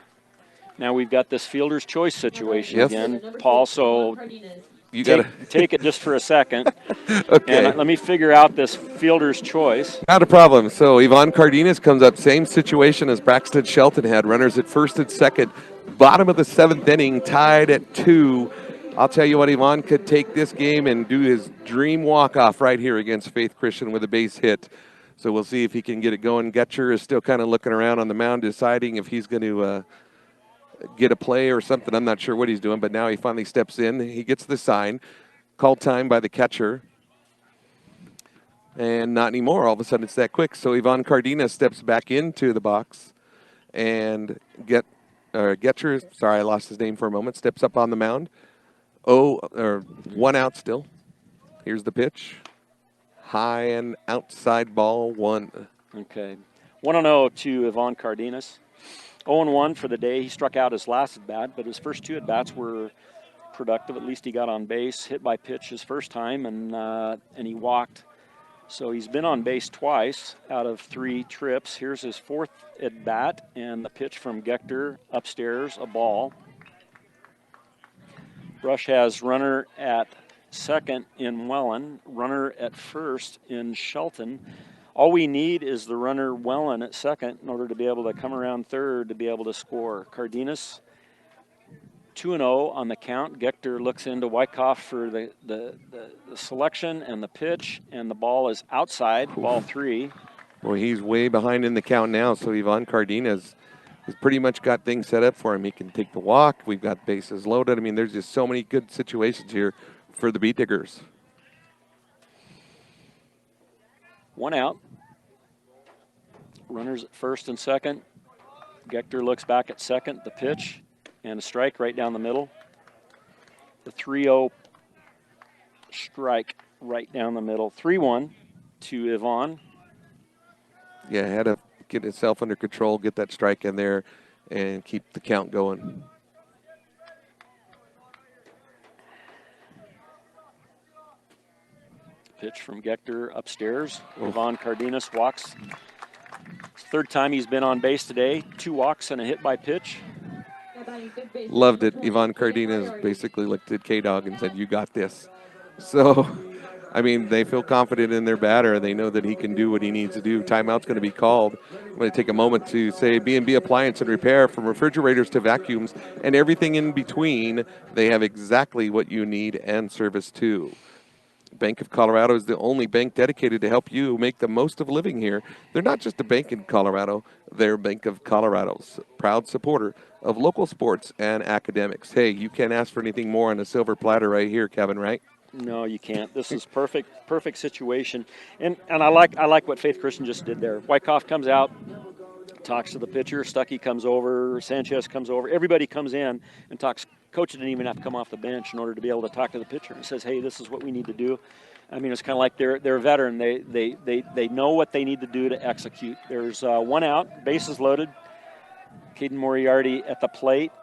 Now we've got this fielder's choice situation again, Paul, so you take it just for a second. Okay. And let me figure out this fielder's choice. Not a problem. So Yvonne Cardenas comes up, same situation as Braxton Shelton had, runners at first and second. Bottom of the 7th inning, tied at 2. I'll tell you what, Yvonne could take this game and do his dream walk-off right here against Faith Christian with a base hit. So we'll see if he can get it going. Getcher is still kind of looking around on the mound, deciding if he's going to get a play or something. I'm not sure what he's doing, but now he finally steps in. He gets the sign. Call time by the catcher. And not anymore. All of a sudden, it's that quick. So Yvonne Cardenas steps back into the box, and Getcher, sorry, I lost his name for a moment, steps up on the mound. 1 out still. Here's the pitch. High and outside ball, 1. Okay. 1-0 to Yvonne Cardenas. 0-1 for the day. He struck out his last at bat, but his first 2 at bats were productive. At least he got on base, hit by pitch his first time, and he walked. So he's been on base twice out of 3 trips. Here's his 4th at bat, and the pitch from Gector upstairs, a ball. Rush has runner at second in Welland, runner at first in Shelton. All we need is the runner Welland at second in order to be able to come around third to be able to score. Cardenas 2-0 on the count. Gector looks into Wyckoff for the selection and the pitch, and the ball is outside, ball 3. Well, he's way behind in the count now, so Yvonne Cardenas has pretty much got things set up for him. He can take the walk. We've got bases loaded. I mean, there's just so many good situations here for the Beat Diggers. 1 out. Runners at first and second. Gector looks back at second, the pitch, and a strike right down the middle. The 3-0 strike right down the middle. 3-1 to Yvonne. Yeah, had to get himself under control, get that strike in there, and keep the count going. Pitch from Gector upstairs. Yvonne Cardenas walks. Third time he's been on base today. 2 walks and a hit by pitch. Loved it. Yvonne Cardenas basically looked at K-Dog and said, "You got this." So, I mean, they feel confident in their batter. They know that he can do what he needs to do. Timeout's going to be called. I'm going to take a moment to say B&B Appliance and Repair, from refrigerators to vacuums and everything in between. They have exactly what you need and service too. Bank of Colorado is the only bank dedicated to help you make the most of living here. They're not just a bank in Colorado. They're Bank of Colorado's proud supporter of local sports and academics. Hey, you can't ask for anything more on a silver platter right here, Kevin, right? No, you can't. This is perfect situation. And I like what Faith Christian just did there. Wyckoff comes out, talks to the pitcher. Stuckey comes over. Sanchez comes over. Everybody comes in and talks. Coach didn't even have to come off the bench in order to be able to talk to the pitcher and says, "Hey, this is what we need to do." I mean, it's kind of like they're a veteran. They know what they need to do to execute. There's 1 out, bases loaded. Caden Moriarty at the plate.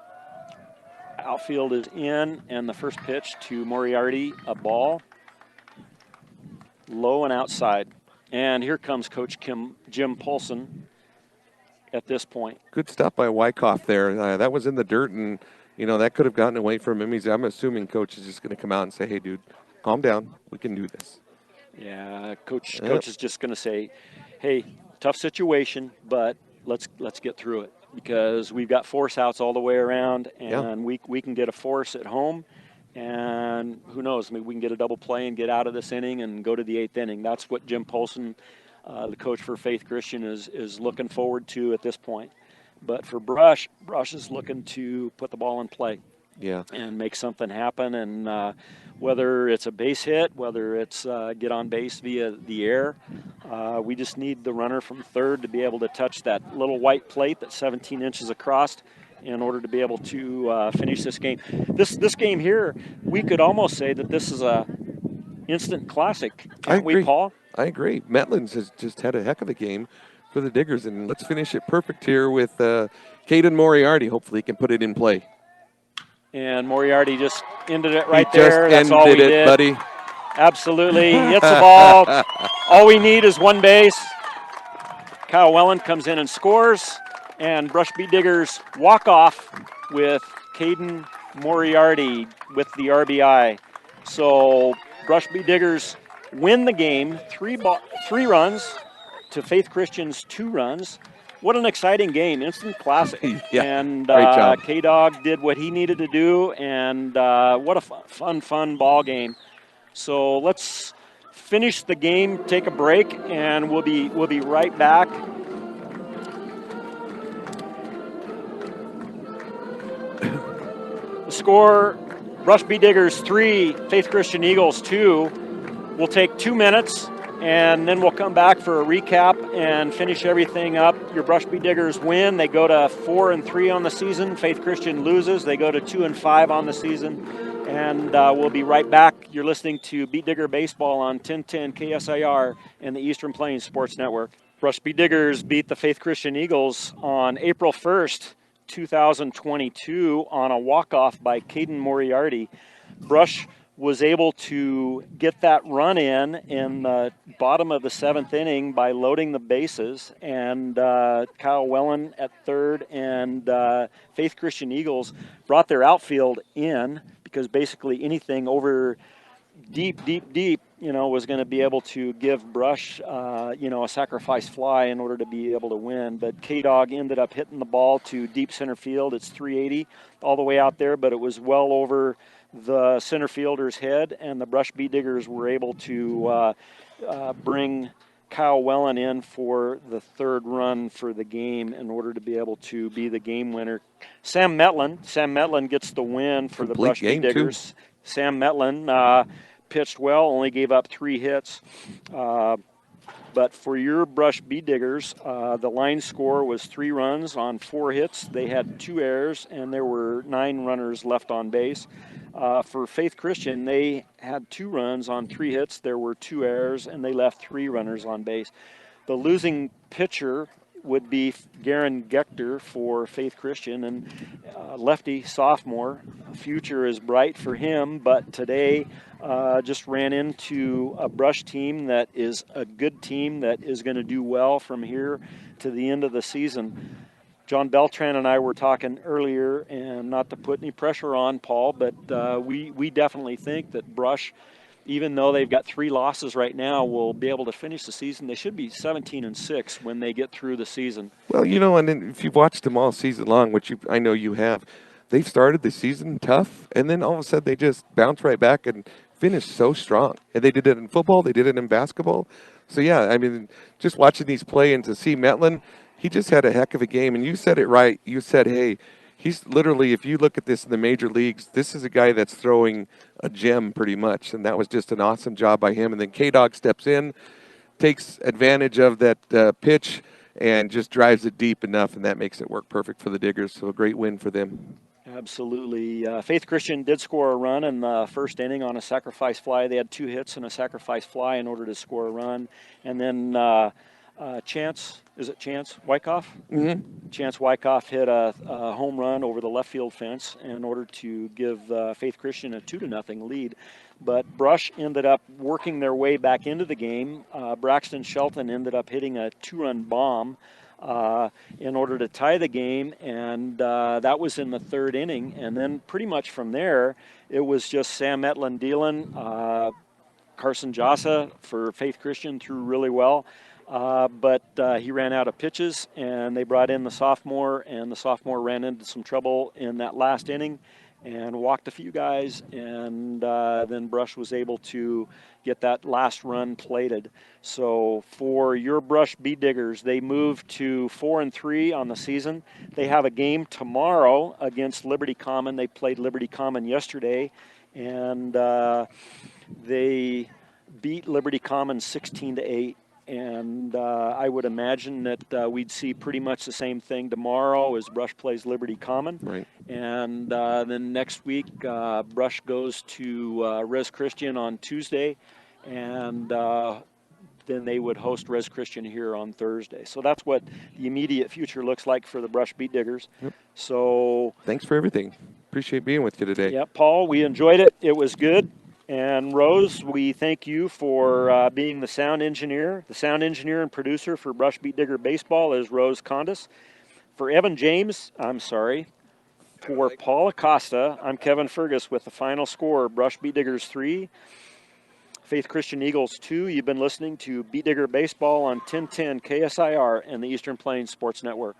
Outfield is in, and the first pitch to Moriarty, a ball. Low and outside. And here comes Coach Jim Polson at this point. Good stuff by Wyckoff there. That was in the dirt, and, you know, that could have gotten away from him. I'm assuming Coach is just going to come out and say, "Hey, dude, calm down. We can do this." Yeah, Coach is just going to say, "Hey, tough situation, but let's get through it, because we've got force outs all the way around, and we can get a force at home, and who knows, maybe we can get a double play and get out of this inning and go to the 8th inning." That's what Jim Polson, the coach for Faith Christian, is looking forward to at this point. But for Brush is looking to put the ball in play. Yeah. And make something happen. And whether it's a base hit, whether it's get on base via the air, we just need the runner from third to be able to touch that little white plate that's 17 inches across in order to be able to finish this game. This game here, we could almost say that this is a instant classic, can't we, Paul? I agree. Metlin's has just had a heck of a game for the Diggers, and let's finish it perfect here with Caden Moriarty. Hopefully he can put it in play. And Moriarty just ended it right there. Just That's all we ended it, did. buddy. Absolutely. Hits the ball. All we need is one base. Kyle Welland comes in and scores. And Brush Beat Diggers walk off with Caden Moriarty with the RBI. So Brush Beat Diggers win the game, 3 runs to Faith Christian's 2 runs. What an exciting game, instant classic. Yeah, and great job. K-Dog did what he needed to do, and what a fun ball game. So let's finish the game, take a break, and we'll be right back. The score, Brush Beat Diggers 3, Faith Christian Eagles 2. We'll take 2 minutes. And then we'll come back for a recap and finish everything up. Your Brush Beat Diggers win. They go to 4-3 on the season. Faith Christian loses. They go to 2-5 on the season. And we'll be right back. You're listening to Beat Digger Baseball on 1010 KSIR and the Eastern Plains Sports Network. Brush Beat Diggers beat the Faith Christian Eagles on April 1st, 2022 on a walk-off by Caden Moriarty. Brush was able to get that run in the bottom of the 7th inning by loading the bases, and Kyle Welland at third and Faith Christian Eagles brought their outfield in because basically anything over deep, was going to be able to give Brush, a sacrifice fly in order to be able to win. But K-Dog ended up hitting the ball to deep center field. It's 380 all the way out there, but it was well over the center fielder's head, and the Brush Beat Diggers were able to bring Kyle Welland in for the 3rd run for the game in order to be able to be the game winner. Sam Metland gets the win for the Brush Beat Diggers. Too. Sam Metland pitched well, only gave up 3 hits. But for your Brush Beat Diggers, the line score was 3 runs on 4 hits. They had 2 errors, and there were 9 runners left on base. For Faith Christian, they had 2 runs on 3 hits. There were 2 errors, and they left 3 runners on base. The losing pitcher would be Garen Gechter for Faith Christian, and lefty sophomore. Future is bright for him, but today just ran into a Brush team that is a good team that is going to do well from here to the end of the season. John Beltran and I were talking earlier, and not to put any pressure on Paul, but we definitely think that Brush, even though they've got 3 losses right now, will be able to finish the season. They should be 17-6 when they get through the season. Well, and then if you've watched them all season long, which I know you have, they've started the season tough, and then all of a sudden they just bounce right back and finish so strong. And they did it in football, they did it in basketball. So, yeah, just watching these play and to see Metland, he just had a heck of a game. And you said it right. You said, hey, he's literally, if you look at this in the major leagues, this is a guy that's throwing a gem pretty much. And that was just an awesome job by him. And then K-Dog steps in, takes advantage of that pitch, and just drives it deep enough, and that makes it work perfect for the Diggers. So a great win for them. Absolutely. Faith Christian did score a run in the 1st inning on a sacrifice fly. They had 2 hits and a sacrifice fly in order to score a run. And then Chance Wyckoff? Mm-hmm. Chance Wyckoff hit a home run over the left field fence in order to give Faith Christian a 2-0 lead. But Brush ended up working their way back into the game. Braxton Shelton ended up hitting a 2-run bomb in order to tie the game, and that was in the 3rd inning. And then pretty much from there, it was just Sam Metland dealing. Carson Jossa for Faith Christian threw really well. But he ran out of pitches, and they brought in the sophomore, and the sophomore ran into some trouble in that last inning. and walked a few guys, and then Brush was able to get that last run plated. So for your Brush Beet Diggers, they moved to 4-3 on the season. They have a game tomorrow against Liberty Common. They played Liberty Common yesterday, and they beat Liberty Common 16-8. And I would imagine that we'd see pretty much the same thing tomorrow as Brush plays Liberty Common. Right. And then next week, Brush goes to Res Christian on Tuesday, and then they would host Res Christian here on Thursday. So that's what the immediate future looks like for the Brush Beet Diggers. Yep. So Thanks for everything. Appreciate being with you today. yeah, Paul, we enjoyed it. It was good. And Rose, we thank you for being the sound engineer. The sound engineer and producer for Brush Beet Digger Baseball is Rose Condis. For Evan James, I'm sorry. For Paul Acosta, I'm Kevin Fergus with the final score, Brush Beet Diggers 3, Faith Christian Eagles 2. You've been listening to Beet Digger Baseball on 1010 KSIR and the Eastern Plains Sports Network.